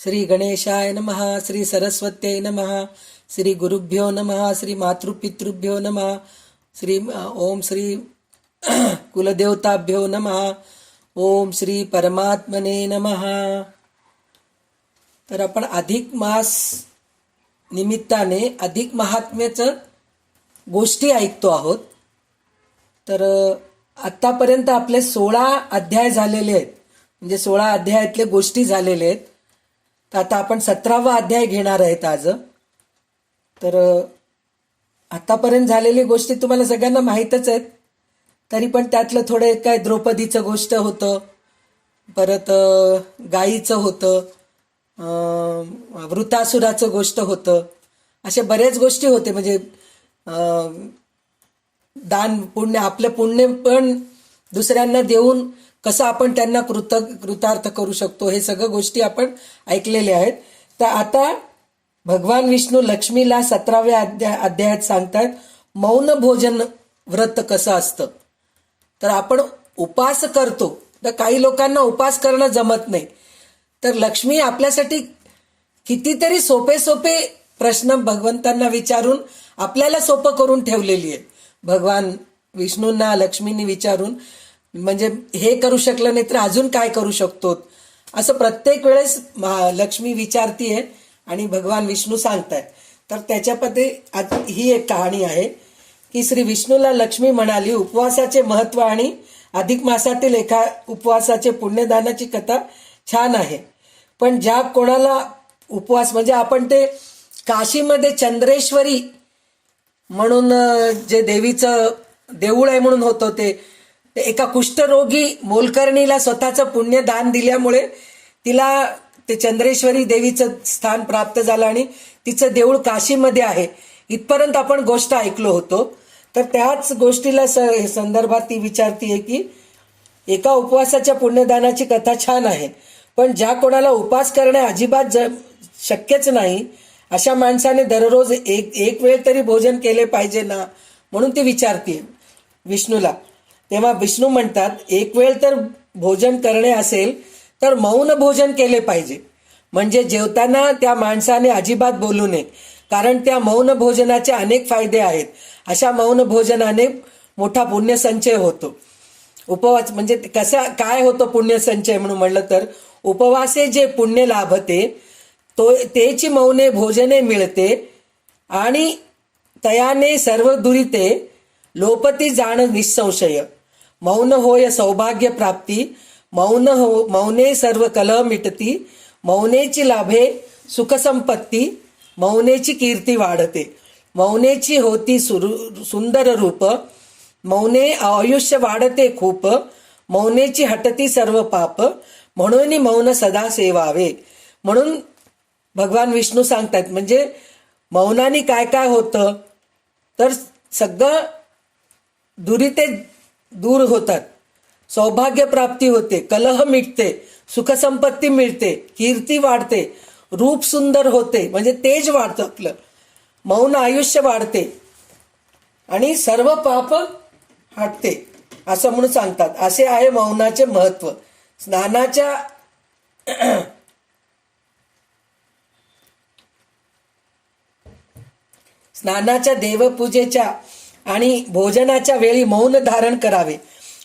श्री गणेशाय नमः, श्री सरस्वत्यै नमः, श्री गुरुभ्यो नमः, श्री मातृपितृभ्यो नमः, ओम श्री कुलदेवताभ्यो नमः, ओम श्री परमात्मने नमः. तर आपण अधिक मास निमित्ताने अधिक महात्म्याचं गोष्टी ऐकतो आहोत. तर आतापर्यंत आपले 16 अध्याय झालेले आहेत, म्हणजे 16 अध्यायातले गोष्टी झालेले आहेत. तर आता आपण 17वा अध्याय घेणार आहेत आज. तर आतापर्यंत झालेली गोष्टी तुम्हाला सगळ्यांना माहीतच आहेत. तरी पण त्यातलं थोडं काय द्रौपदीचं गोष्ट होतं, परत गायीचं होतं, वृतासुराचं गोष्ट होतं, अशा बऱ्याच गोष्टी होते. म्हणजे दान पुण्य, आपलं पुण्य पण दुसऱ्यांना देऊन कसं आपण त्यांना कृतार्थ करू शकतो, हे सगळं गोष्टी आपण ऐकलेल्या आहेत. तर आता भगवान विष्णू लक्ष्मीला 17व्या अध्यायात सांगतात मौन भोजन व्रत कसं असतं. तर आपण उपास करतो, तर काही लोकांना उपास करणं जमत नाही. तर लक्ष्मी आपल्यासाठी कितीतरी सोपे सोपे प्रश्न भगवंतांना विचारून आपल्याला सोपं करून ठेवलेली आहे. भगवान विष्णूंना लक्ष्मींनी विचारून, म्हणजे हे करू शकलं नाही तर अजून काय करू शकतो, असं प्रत्येक वेळेस लक्ष्मी विचारतीये आणि भगवान विष्णू सांगतायत. तर त्याच्यामध्ये ही एक कहाणी आहे की श्री विष्णूला लक्ष्मी म्हणाली, उपवासाचे महत्व आणि अधिक मासातील एका उपवासाचे पुण्यदानाची कथा छान आहे. पण ज्या कोणाला उपवास, म्हणजे आपण ते काशीमध्ये चंद्रेश्वरी म्हणून जे देवीचं देऊळ आहे म्हणून होतं, ते एका कुष्ठरोगी मोलकर्णीला स्वतःचं पुण्यदान दिल्यामुळे तिला ते चंद्रेश्वरी देवीचं स्थान प्राप्त झालं आणि तिचं देऊळ काशीमध्ये आहे, इथपर्यंत आपण गोष्ट ऐकलो होतो. तर त्याच गोष्टीला संदर्भात ती विचारतीये की एका उपवासाच्या पुण्यदानाची कथा छान आहे, पण ज्या कोणाला उपास करणे अजिबात शक्यच नाही, अशा माणसाने दररोज एक वेळ तरी भोजन केले पाहिजे ना, म्हणून ती विचारतीये विष्णूला. तेव्हा विष्णू म्हणतात, एक वेळ तर भोजन करणे असेल तर मौन भोजन केले पाहिजे. म्हणजे जेवताना त्या माणसाने अजिबात बोलू नये, कारण त्या मौन भोजनाचे अनेक फायदे आहेत. अशा मौन भोजनाने मोठा पुण्यसंचय होतो. उपवास म्हणजे कसा काय होतो पुण्यसंचय म्हणून म्हणलं तर, उपवासे जे पुण्य लाभते तेची मौने भोजने मिळते आणि तयाने सर्व दुरिते लोपती जाण निसंशय. मौन होय सौभाग्य प्राप्ती, मौने सर्व कलह मिटती, मौनेची लाभे सुखसंपत्ती, मौनेची कीर्ती वाढते, मौनेची होती सुंदर रूप, मौने आयुष्य वाढते खूप, मौनेची हटती सर्व पाप, म्हणून मौन सदा सेवावे. म्हणून भगवान विष्णू सांगतात, म्हणजे मौनाने काय काय होतं तर सगळं दुरिते दूर होतात, सौभाग्य प्राप्ती होते, कलह मिटते, सुखसंपत्ती मिळते, कीर्ती वाढते, रूप सुंदर होते, म्हणजे तेज वाढतं आपलं, मौन आयुष्य वाढते आणि सर्व पाप हटते, असं म्हणून सांगतात. असे आहे मौनाचे महत्व. स्नानाच्या देवपूजेच्या आणि भोजनाच्या वेळी मौन धारण करावे,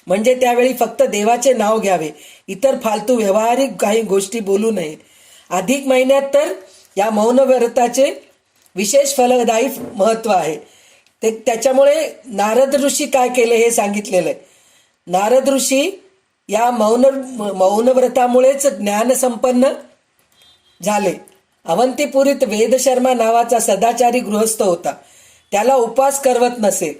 म्हणजे त्यावेळी फक्त देवाचे नाव घ्यावे, इतर फालतू व्यवहारिक काही गोष्टी बोलू नये. अधिक महिन्यात तर या मौन व्रताचे विशेष फलदायी महत्व आहे. त्याच्यामुळे नारद ऋषी काय केले हे सांगितलेलं आहे. नारद ऋषी या मौन व्रतामुळेच ज्ञानसंपन्न झाले. अवंतीपुरीत वेदशर्मा नावाचा सदाचारी गृहस्थ होता. त्याला उपवास करवत नसे.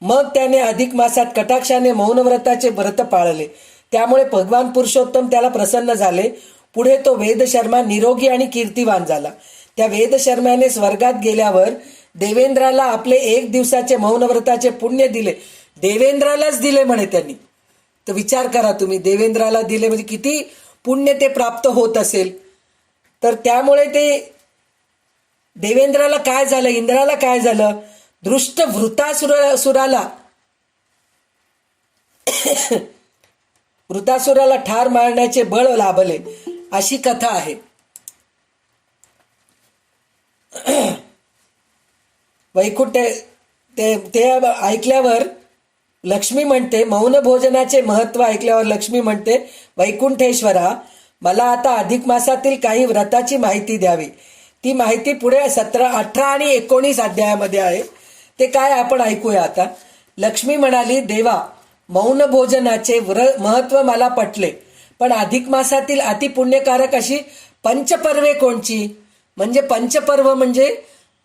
मग त्याने अधिक मासात कटाक्षाने मौनव्रताचे व्रत पाळले. त्यामुळे भगवान पुरुषोत्तम त्याला प्रसन्न झाले. पुढे तो वेदशर्मा निरोगी आणि कीर्तिवान झाला. त्या वेदशर्माने स्वर्गात गेल्यावर देवेंद्राला आपले 1 दिवसाचे मौनव्रताचे पुण्य दिले. देवेंद्रालाच दिले म्हणे त्यांनी. तर विचार करा तुम्ही, देवेंद्राला दिले म्हणजे किती पुण्य ते प्राप्त होत असेल. तर त्यामुळे ते देवेंद्राला काय झालं, इंद्राला काय झालं, दृष्ट वृतासुराला ठार मारण्याचे बळ लाभले, अशी कथा आहे. वैकुंठ ते ऐकल्यावर लक्ष्मी म्हणते, मौन भोजनाचे महत्व ऐकल्यावर लक्ष्मी म्हणते, वैकुंठेश्वरा, मला आता अधिक मासातील काही व्रताची माहिती द्यावी. ती माहिती पुढे 17, 18 आणि 19 अध्यायामध्ये आहे. ते काय आपण ऐकूया आता. लक्ष्मी म्हणाली, देवा, मौन भोजनाचे महत्व मला पटले, पण अधिक मासातील अतिपुण्यकारक अशी पंचपर्वे कोणची? म्हणजे पंचपर्व म्हणजे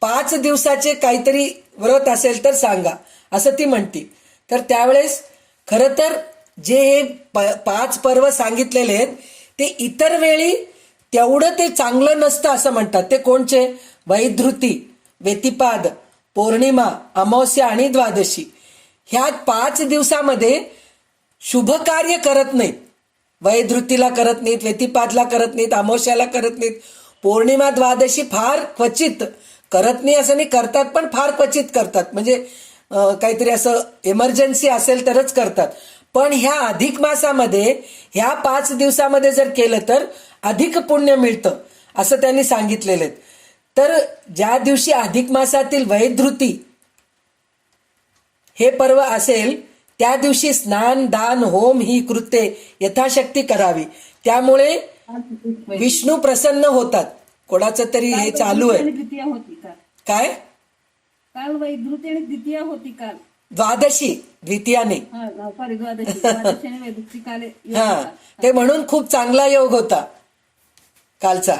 5 दिवसाचे काहीतरी व्रत असेल तर सांगा, असं ती म्हणती. तर त्यावेळेस खरं तर जे हे 5 पर्व सांगितलेले आहेत ते इतर वेळी तेवढं ते चांगलं नसतं असं म्हणतात. ते कोणचे? वैधृती, व्यतिपाद, पौर्णिमा, अमावस्या आणि द्वादशी. ह्या 5 दिवसामध्ये शुभ कार्य करत नाहीत. वैधृतीला करत नाहीत, व्यतिपादला करत नाहीत, अमावस्याला करत नाहीत, पौर्णिमा, द्वादशी फार क्वचित करत नाही असं नाही, करतात पण फार क्वचित करतात. म्हणजे काहीतरी असं इमर्जन्सी असेल तरच करतात. पण ह्या अधिक मासामध्ये ह्या 5 दिवसामध्ये जर केलं तर अधिक पुण्य मिळतं असं त्यांनी सांगितलेलं आहे. तर ज्या दिवशी अधिक मासातील वैधृती हे पर्व असेल त्या दिवशी स्नान, दान, होम ही कृत्ये यथाशक्ती करावी. त्यामुळे विष्णू प्रसन्न होतात. कोणाचं तरी हे चालू आहे. काय? काल वैधृती आणि द्वितीया होती. काल द्वादशी, द्वितीया नाही. सॉरी, द्वादशी आणि वैधृती काल. हा, ते म्हणून खूप चांगला योग होता कालचा.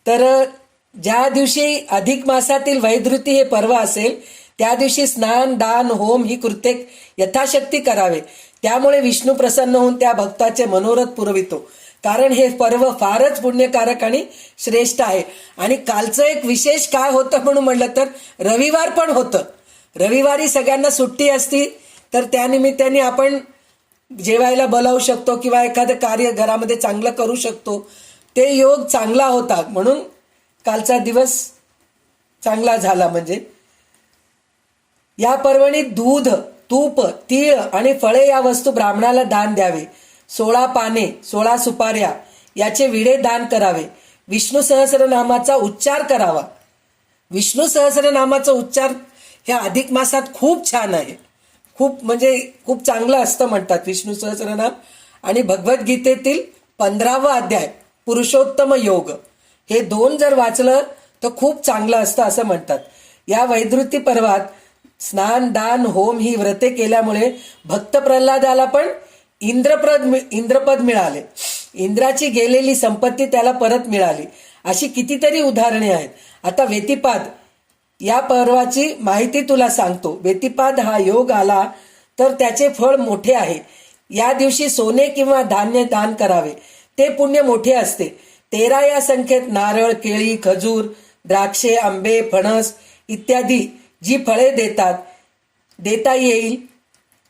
तर ज्या दिवशी अधिक मासातील वैधृती हे पर्व असेल त्या दिवशी स्नान, दान, होम ही कृत्ये यथाशक्ती करावे. त्यामुळे विष्णू प्रसन्न होऊन त्या भक्ताचे मनोरथ पुरवितो. कारण हे पर्व फारच पुण्यकारक आणि श्रेष्ठ आहे. आणि कालचं एक विशेष काय होतं म्हणून म्हटलं तर रविवार पण होतं. रविवारी सगळ्यांना सुट्टी असती, तर त्यानिमित्ताने आपण जेवायला बोलावू शकतो किंवा एखादं कार्य घरामध्ये चांगलं करू शकतो. ते योग चांगला होता म्हणून कालचा दिवस चांगला झाला. म्हणजे या पर्वणी दूध, तूप, तीळ आणि फळे या वस्तू ब्राह्मणाला दान द्यावे. 16 पाने, 16 सुपाऱ्या याचे विडे दान करावे. विष्णू सहस्रनामाचा उच्चार करावा. विष्णू सहस्रनामाचा उच्चार ह्या अधिक मासात खूप छान आहे. खूप म्हणजे खूप चांगलं असतं म्हणतात विष्णू सहस्रनाम. आणि भगवद्गीतेतील 15वा अध्याय पुरुषोत्तम योग हे 2 जर वाचलं तर खूप चांगलं असतं असं म्हणतात. या वैधृती पर्वात स्नान, दान, होम ही व्रते केल्यामुळे भक्त प्रल्हादाला पण इंद्रपद मिळाले. इंद्राची गेलेली संपत्ती त्याला परत मिळाली. अशी कितीतरी उदाहरणे आहेत. आता व्यतिपाद या पर्वाची माहिती तुला सांगतो. व्यतिपाद हा योग आला तर त्याचे फळ मोठे आहे. या दिवशी सोने किंवा धान्य दान करावे. ते पुण्य मोठे असते. 13 या संख्येत नारळ, केळी, खजूर, द्राक्षे, आंबे, फणस इत्यादी जी फळे देता येईल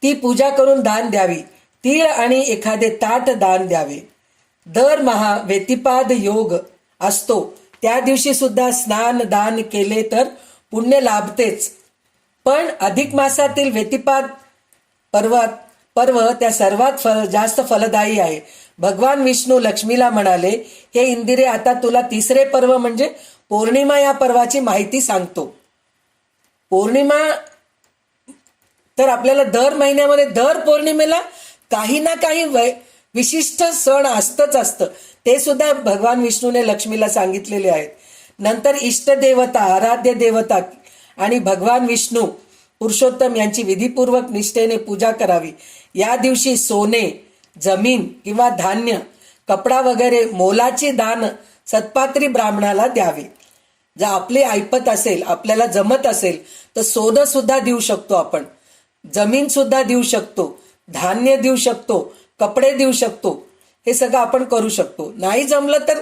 ती पूजा करून दान द्यावी. तीळ आणि एखादे ताट दान द्यावे. दरमहा व्यतिपाद योग असतो त्या दिवशी सुद्धा स्नान दान केले तर पुण्य लाभतेच. पण अधिक मासातील व्यतिपाद पर्व त्या सर्वात जास्त फलदायी आहे. भगवान विष्णू लक्ष्मीला म्हणाले, हे इंदिरे, आता तुला 3रे पर्व म्हणजे पौर्णिमा या पर्वाची माहिती सांगतो. पौर्णिमा तर आपल्याला दर महिन्यामध्ये दर पौर्णिमेला काही ना काही विशिष्ट सण असतं. ते सुद्धा भगवान विष्णूने लक्ष्मीला सांगितलेले आहेत. नंतर इष्टदेवता, आराध्य देवता आणि भगवान विष्णू पुरुषोत्तम यांची विधीपूर्वक निष्ठेने पूजा करावी. या दिवशी सोने, जमीन किंवा धान्य, कपडा वगैरे मोलाची दान सत्पात्री ब्राह्मणाला द्यावे. जर आपली ऐपत असेल, आपल्याला जमत असेल तर सोनं सुद्धा देऊ शकतो आपण, जमीन सुद्धा देऊ शकतो, धान्य देऊ शकतो, कपडे देऊ शकतो. हे सगळं आपण करू शकतो. नाही जमलं तर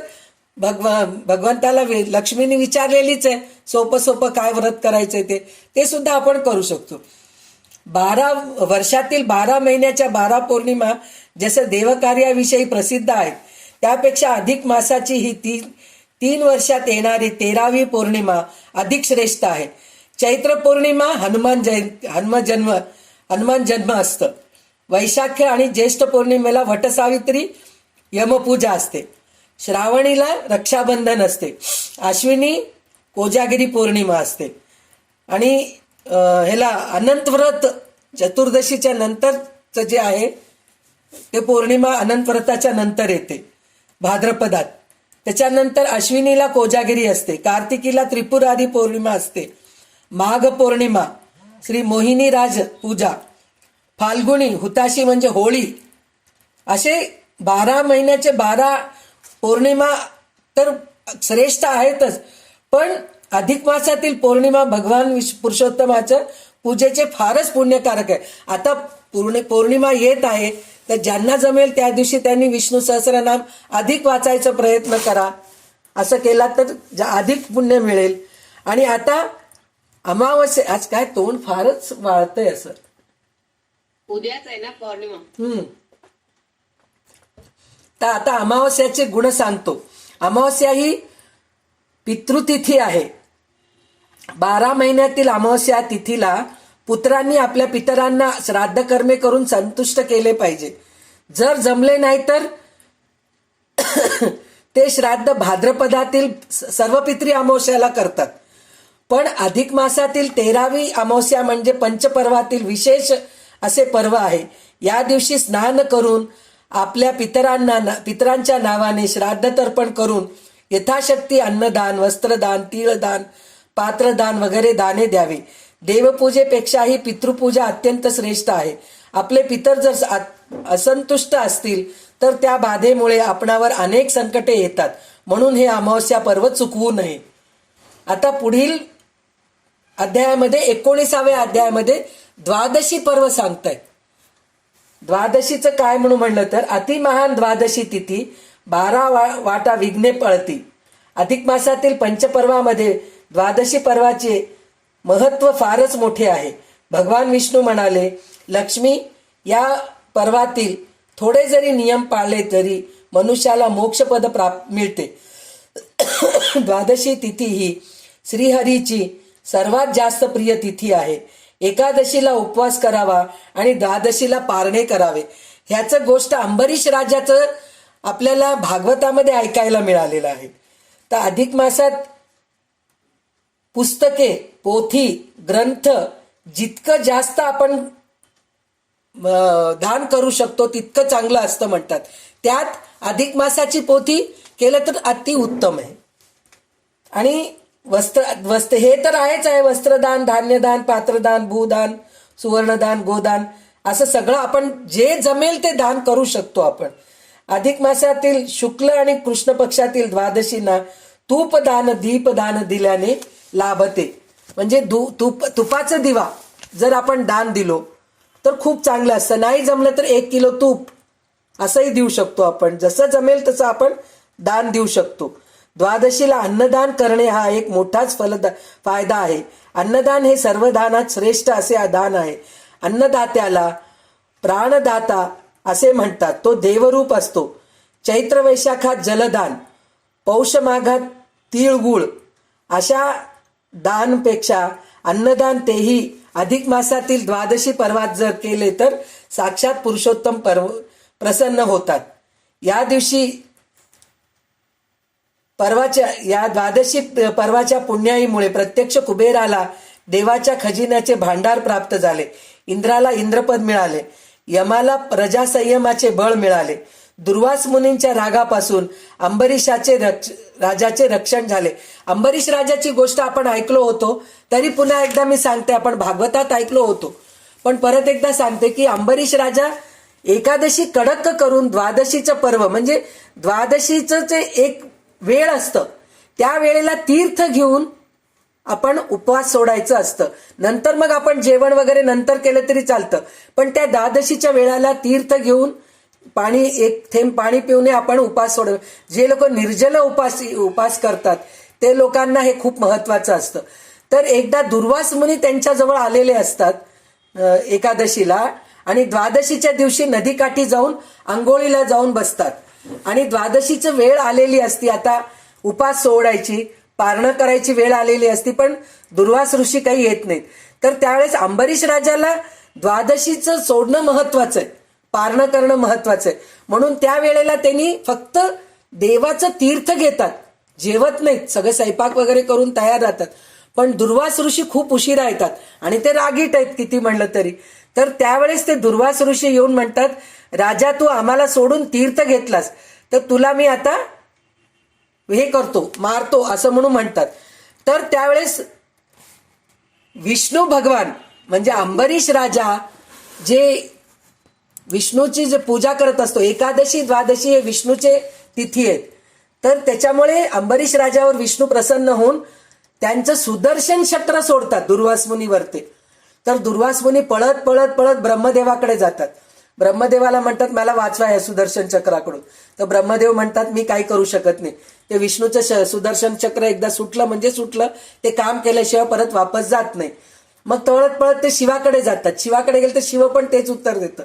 भगवंताला लक्ष्मीने विचारलेलीच आहे सोपं काय व्रत करायचंय ते सुद्धा आपण करू शकतो. वर्षातील 12 महिन्याच्या 12 पौर्णिमा जसं देवकार्याविषयी प्रसिद्ध आहेत, त्यापेक्षा अधिक मासाची ही 3 वर्षात येणारी 13वी पौर्णिमा अधिक श्रेष्ठ आहे. चैत्र पौर्णिमा हनुमान जन्म असतं. वैशाख आणि ज्येष्ठ पौर्णिमेला वटसावित्री यमपूजा असते. श्रावणीला रक्षाबंधन असते. अश्विनी कोजागिरी पौर्णिमा असते. आणि ह्याला अनंत व्रत चतुर्दशीच्या नंतरचं जे आहे ते पौर्णिमा अनंत व्रताच्या नंतर येते भाद्रपदात. त्याच्यानंतर अश्विनीला कोजागिरी असते, कार्तिकीला त्रिपुरारी पौर्णिमा असते, माघ पौर्णिमा श्री मोहिनी राज पूजा, फाल्गुनी हुताशी म्हणजे होळी. असे 12 महिन्याचे 12 पौर्णिमा तर श्रेष्ठ आहेतच, पण अधिक मासातील पौर्णिमा भगवान पुरुषोत्तमाचं पूजेचे फारच पुण्यकारक आहे. आता पौर्णिमा येत आहे, तर ज्यांना जमेल त्या दिवशी त्यांनी विष्णू सहस्रनाम अधिक वाचायचा प्रयत्न करा. असं केला तर अधिक पुण्य मिळेल. आणि आता अमावस्या, आज काय तोंड फारच वाळतंय असं. उद्याच आहे ना पौर्णिमा. तर आता अमावस्याचे गुण सांगतो. अमावस्या ही पितृतिथी आहे. 12 महिन्यातील अमावस्या तिथीला पुत्रांनी आपल्या पितरांना श्राद्ध कर्मे करून संतुष्ट केले पाहिजे. जर जमले नाही तर ते श्राद्ध भाद्रपदातील सर्व पितरी अमावस्याला करतात. पण अधिक मासातील 13वी अमावस्या म्हणजे पंचपर्वातील विशेष असे पर्व आहे. या दिवशी स्नान करून आपल्या पितरांच्या नावाने श्राद्ध तर्पण करून यथाशक्ती अन्नदान, वस्त्रदान, तीळदान, पात्रदान वगैरे दाने द्यावे. देवपूजेपेक्षाही पितृपूजा अत्यंत श्रेष्ठ आहे. आपले पितर जर असंतुष्ट असतील तर त्या बाधेमुळे आपणावर अनेक संकटे येतात. म्हणून हे अमावस्या पर्व चुकवू नये. आता पुढील अध्यायामध्ये 19व्या अध्यायामध्ये द्वादशी पर्व सांगतायत. द्वादशीचं काय म्हणून म्हणलं तर अतिमहान द्वादशी तिथी 12 वाटा विघ्ने पळती. अधिक मासातील पंचपर्वामध्ये द्वादशी पर्वाचे महत्व फारच मोठे आहे. भगवान विष्णू म्हणाले, लक्ष्मी या पर्वातील थोडे जरी नियम पाळले तरी मनुष्याला मोक्षपद मिळते. द्वादशी तिथी ही श्रीहरीची सर्वात जास्त प्रिय तिथी आहे. एकादशीला उपवास करावा आणि द्वादशीला पारणे करावे. ह्याचं गोष्ट अंबरीश राजाचं आपल्याला भागवतामध्ये ऐकायला मिळालेलं आहे. तर अधिक मासात पुस्तके, पोथी, ग्रंथ जितकं जास्त आपण दान करू शकतो तितकं चांगलं असतं म्हणतात. त्यात अधिक मासाची पोथी केलं तर अति उत्तम आहे. आणि वस्त्र हे तर आहेच आहे. वस्त्रदान, धान्यदान, पात्रदान, भूदान, सुवर्णदान, गोदान असं सगळं आपण जे जमेल ते दान करू शकतो आपण. अधिक मासातील शुक्ल आणि कृष्ण पक्षातील द्वादशींना तूपदान, दीपदान दिल्याने लाभते. म्हणजे तुपाचं दिवा जर आपण दान दिलो तर खूप चांगलं असतं. नाही जमलं तर 1 किलो तूप असंही देऊ शकतो आपण. जसं जमेल तसं आपण दान देऊ शकतो. द्वादशीला अन्नदान करणे हा एक मोठाच फायदा आहे. अन्नदान हे सर्व दानात श्रेष्ठ असे दान आहे. अन्नदात्याला प्राणदाता असे म्हणतात. तो देवरूप असतो. चैत्र वैशाखात जलदान, पौष माघात तिळगुळ अशा दानपेक्षा अन्नदान तेही अधिक मासातील द्वादशी पर्वात जर केले तर साक्षात पुरुषोत्तम प्रसन्न होतात. या दिवशी या द्वादशी पर्वाच्या पुण्याईमुळे प्रत्यक्ष कुबेराला देवाच्या खजिन्याचे भांडार प्राप्त झाले. इंद्राला इंद्रपद मिळाले. यमाला प्रजासंयमाचे बळ मिळाले. दुर्वास मुनींच्या रागापासून अंबरीशाचे राजाचे रक्षण झाले. अंबरीश राजाची गोष्ट आपण ऐकलो होतो, तरी पुन्हा एकदा मी सांगते. आपण भागवतात ऐकलो होतो, पण परत एकदा सांगते की अंबरीश राजा एकादशी कडक करून द्वादशीचं पर्व म्हणजे द्वादशीचं जे एक वेळ असतं त्या वेळेला तीर्थ घेऊन आपण उपवास सोडायचं असतं. नंतर मग आपण जेवण वगैरे नंतर केलं तरी चालतं, पण त्या द्वादशीच्या वेळेला तीर्थ घेऊन पाणी, 1 थेंब पाणी पिऊन आपण उपास सोड. जे लोक निर्जल उपास करतात ते लोकांना हे खूप महत्वाचं असतं. तर एकदा दुर्वास मुनी त्यांच्याजवळ आलेले असतात एकादशीला आणि द्वादशीच्या दिवशी नदीकाठी जाऊन आंघोळीला जाऊन बसतात आणि द्वादशीची वेळ आलेली असती. आता उपास सोडायची, पारणं करायची वेळ आलेली असती, पण दुर्वास ऋषी काही येत नाहीत. तर त्यावेळेस अंबरीश राजाला द्वादशीचं सोडणं महत्वाचं आहे, पारणं करणं महत्वाचं आहे. म्हणून त्या वेळेला त्यांनी फक्त देवाचं तीर्थ घेतात जेवत नाहीत, सगळे स्वयंपाक वगैरे करून तयार राहतात. पण दुर्वास ऋषी खूप उशिरा येतात आणि ते रागीट आहेत किती म्हणलं तरी. तर त्यावेळेस ते दुर्वास ऋषी येऊन म्हणतात, राजा तू आम्हाला सोडून तीर्थ घेतलास तर तुला मी आता हे करतो, मारतो असं म्हणून म्हणतात. तर त्यावेळेस विष्णू भगवान म्हणजे अंबरीश राजा जे विष्णूची जे पूजा करत असतो, एकादशी द्वादशी हे विष्णूचे तिथी आहेत. तर त्याच्यामुळे अंबरीश राजावर विष्णू प्रसन्न होऊन त्यांचं सुदर्शन चक्र सोडतात दुर्वास मुनीवरती. तर दुर्वास मुनी पळत पळत पळत ब्रह्मदेवाकडे जातात. ब्रह्मदेवाला म्हणतात मला वाचवा या सुदर्शन चक्राकडून. तर ब्रह्मदेव म्हणतात मी काही करू शकत नाही. ते विष्णूचं सुदर्शन चक्र एकदा सुटलं म्हणजे सुटलं, ते काम केल्याशिवाय परत वापस जात नाही. मग पळत पळत ते शिवाकडे जातात. शिवाकडे गेले तर शिव पण तेच उत्तर देतं.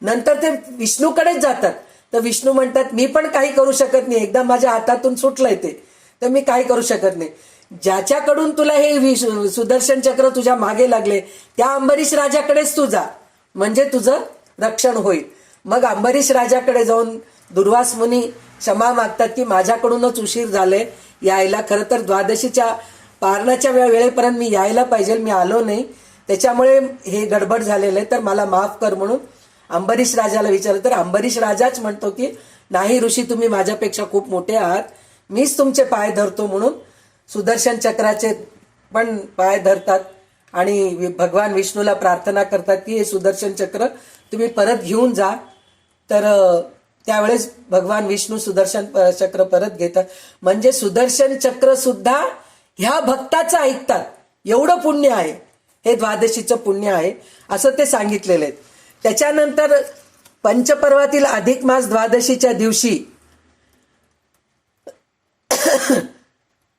नंतर ते विष्णूकडेच जातात. तर विष्णू म्हणतात मी पण काही करू शकत नाही, एकदा माझ्या हातातून सुटलंय ते, तर मी काही करू शकत नाही. ज्याच्याकडून तुला हे सुदर्शन चक्र तुझ्या मागे लागले त्या अंबरीश राजाकडेच तू जा, म्हणजे तुझं रक्षण होईल. मग अंबरीश राजाकडे जाऊन दुर्वास मुनी क्षमा मागतात की माझ्याकडूनच उशीर झाले यायला. खरं तर द्वादशीच्या पारणाच्या वेळेपर्यंत मी यायला पाहिजे, मी आलो नाही, त्याच्यामुळे हे गडबड झालेलं आहे, तर मला माफ कर म्हणून अंबरीश राजाला विचारलं. तर अंबरीश राजाच म्हणतो की नाही ऋषी, तुम्ही माझ्यापेक्षा खूप मोठे आहात, मीच तुमचे पाय धरतो म्हणून सुदर्शन चक्राचे पण पाय धरतात आणि भगवान विष्णूला प्रार्थना करतात की हे सुदर्शन चक्र तुम्ही परत घेऊन जा. तर त्यावेळेस भगवान विष्णू सुदर्शन चक्र परत घेतात. म्हणजे सुदर्शन चक्र सुद्धा ह्या भक्ताचं ऐकतात, एवढं पुण्य आहे, हे द्वादशीचं पुण्य आहे असं ते सांगितलेलं आहे. त्याच्यानंतर पंचपर्वातील अधिक मास द्वादशीच्या दिवशी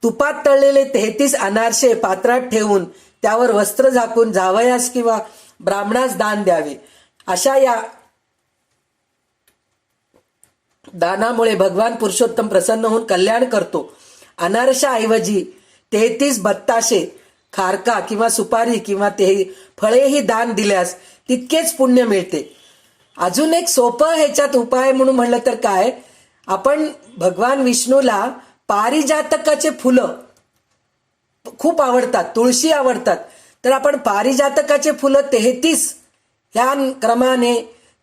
तुपात तळलेले 33 अनारसे पात्रात ठेवून त्यावर वस्त्र झाकून जावयास किंवा ब्राह्मणास दान द्यावे. अशा या दानामुळे भगवान पुरुषोत्तम प्रसन्न होऊन कल्याण करतो. अनारशाऐवजी 33 बत्ताशे, खारका किंवा सुपारी किंवा ते फळेही दान दिल्यास तितकेच पुण्य मिळते. अजून एक सोपं ह्याच्यात उपाय म्हणून म्हणलं तर काय, आपण भगवान विष्णूला पारिजातकाचे फुलं खूप आवडतात, तुळशी आवडतात, तर आपण पारिजातकाचे फुलं 33 ह्या क्रमाने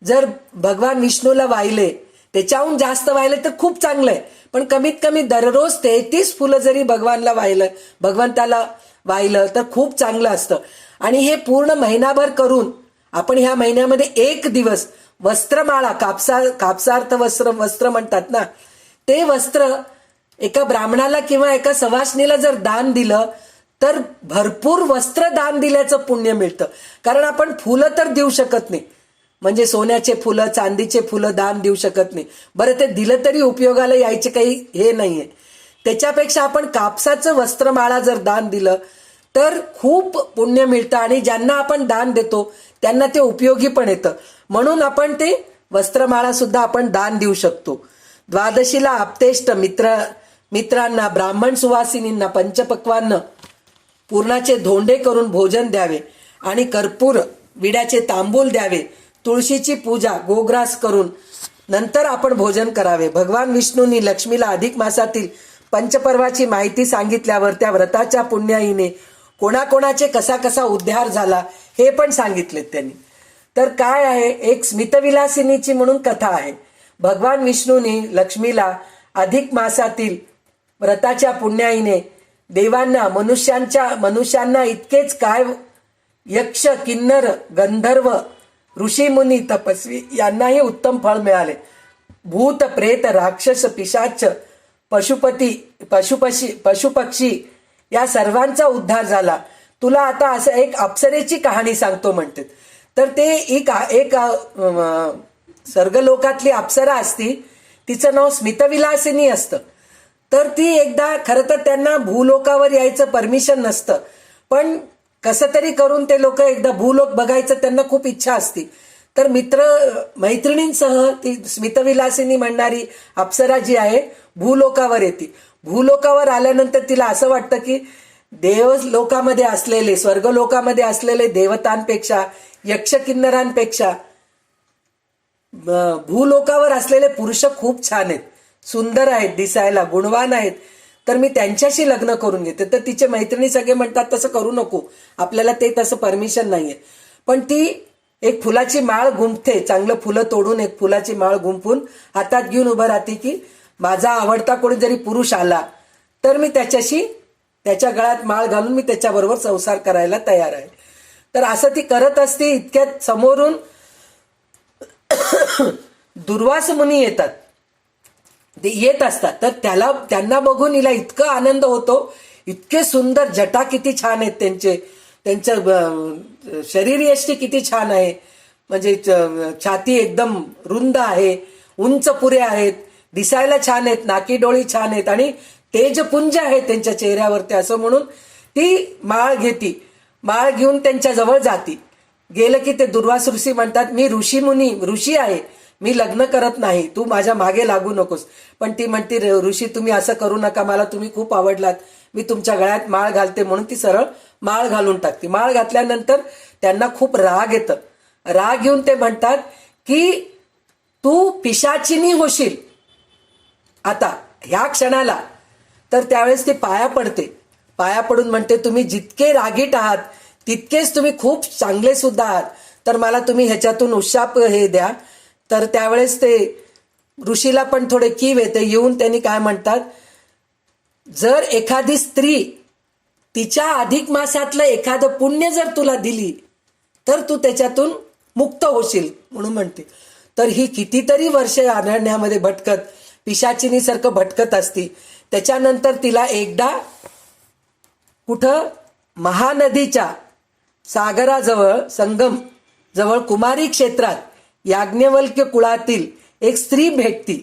जर भगवान विष्णूला वाहिले, त्याच्याहून जास्त वाहिले तर खूप चांगलं आहे, पण कमीत कमी दररोज 33 फुलं जरी भगवंताला वाहिलं तर खूप चांगलं असतं. आणि हे पूर्ण महिनाभर करून आपण ह्या महिन्यामध्ये एक दिवस वस्त्रमाळा, कापसार्थ वस्त्र म्हणतात ना, ते वस्त्र एका ब्राह्मणाला किंवा एका सवासणीला जर दान दिलं तर भरपूर वस्त्र दान दिल्याचं पुण्य मिळतं. कारण आपण फुलं तर देऊ शकत नाही, म्हणजे सोन्याचे फुलं, चांदीचे फुलं दान देऊ शकत नाही. बरं, ते दिलं तरी उपयोगाला यायचे काही हे नाहीये. त्याच्यापेक्षा आपण कापसाचं वस्त्रमाळा जर दान दिलं तर खूप पुण्य मिळतं आणि ज्यांना आपण दान देतो त्यांना ते उपयोगी पण येतं. म्हणून आपण ते वस्त्रमाळा सुद्धा आपण दान देऊ शकतो. द्वादशीला आप्तेष्ट मित्रांना, ब्राह्मण सुवासिनींना पंचपक्वान्न पूर्णाचे धोंडे करून भोजन द्यावे आणि कर्पूर विड्याचे तांबूल द्यावे. तुळशीची पूजा गोग्रास करून नंतर आपण भोजन करावे. भगवान विष्णूंनी लक्ष्मीला अधिक मासातील पंचपर्वाची माहिती सांगितल्यावर त्या व्रताच्या पुण्याईने कोणाकोणाचे कसा कसा उद्धार झाला हे पण सांगितले त्यांनी. तर काय आहे, एक स्मितविलासिनीची म्हणून कथा आहे. भगवान विष्णूंनी लक्ष्मीला अधिक मासातील व्रताच्या पुण्याईने देवांना, मनुष्यांना इतकेच काय यक्ष, किन्नर, गंधर्व, ऋषीमुनी, तपस्वी यांनाही उत्तम फळ मिळाले. भूत, प्रेत, राक्षस, पिशाच, पशुपक्षी या सर्वांचा उद्धार झाला. तुला आता असं एक अप्सरेची कहाणी सांगतो म्हणते. तर ते एक स्वर्गलोकातली अप्सरा असती, तिचं नाव स्मितविलासिनी असतं. तर ती एकदा, खरं तर त्यांना भूलोकावर यायचं परमिशन नसतं, पण कसं तरी करून ते लोक एकदा भूलोक बघायचं त्यांना खूप इच्छा असती. तर मैत्रिणींसह ती स्मितविलासिनी म्हणणारी अप्सरा जी आहे भूलोकावर येते. भूलोकावर आल्यानंतर तिला असं वाटतं की देवलोकामध्ये असलेले, स्वर्गलोकामध्ये असलेले देवतांपेक्षा, यक्ष किन्नरांपेक्षा भूलोकावर असलेले पुरुष खूप छान आहेत, सुंदर आहेत, दिसायला गुणवान आहेत. तर मी त्यांच्याशी लग्न करून घेते. तर तिचे मैत्रिणी सगळे म्हणतात तसं करू नको, आपल्याला ते तसं परमिशन नाहीये. पण ती एक फुलाची माळ गुंफते, चांगलं फुलं तोडून एक फुलाची माळ गुंफून हातात घेऊन उभं राहते की माझा आवडता कोणी जरी पुरुष आला तर मी त्याच्या गळ्यात माळ घालून मी त्याच्याबरोबर संसार करायला तयार आहे. तर असं ती करत असते. इतक्यात समोरून दुर्वास मुनी येतात, ते येत असतात. तर त्यांना बघून हिला इतका आनंद होतो, इतके सुंदर जटा किती छान आहेत त्यांचं शरीर यष्टी किती छान आहे, म्हणजे छाती एकदम रुंद आहे, उंच पुरे आहेत, दिसायला छान आहेत, नाकी डोळी छान आहेत आणि तेजपुंज आहे त्यांच्या चेहऱ्यावरती. असं म्हणून ती माळ घेती. माळ घेऊन त्यांच्या जवळ जाती. गेलं की ते दुर्वास ऋषी म्हणतात मी ऋषी आहे, मी लग्न करत नाही, तू माझ्या मागे लागू नकोस. पण ती म्हणते ऋषी तुम्ही असं करू नका, मला तुम्ही खूप आवडलात, मी तुमच्या गळ्यात माळ घालते. म्हणून ती सरळ माळ घालून टाकते. माळ घातल्यानंतर त्यांना खूप राग येतं. राग येऊन ते म्हणतात की तू पिशाचिनी होशील आता ह्या क्षणाला. तर त्यावेळेस ती पाया पडते. पाया पडून म्हणते तुम्ही जितके रागीट आहात तितकेच तुम्ही खूप चांगले सुद्धा आहात, तर मला तुम्ही ह्याच्यातून उशाप हे द्या. तर त्यावेळेस ते ऋषीला पण थोडे कीव येते. येऊन त्यांनी काय म्हणतात, जर एखादी स्त्री तिच्या अधिक मासातलं एखादं पुण्य जर तुला दिली तर तू त्याच्यातून मुक्त होशील म्हणून म्हणते. तर ही कितीतरी वर्षे अरण्यामध्ये भटकत पिशाचिनीसारखं भटकत असती. त्याच्यानंतर तिला एकदा कुठं महानदीच्या सागराजवळ संगम जवळ कुमारी क्षेत्रात याज्ञवल्क्य कुळातील एक स्त्री भेटती.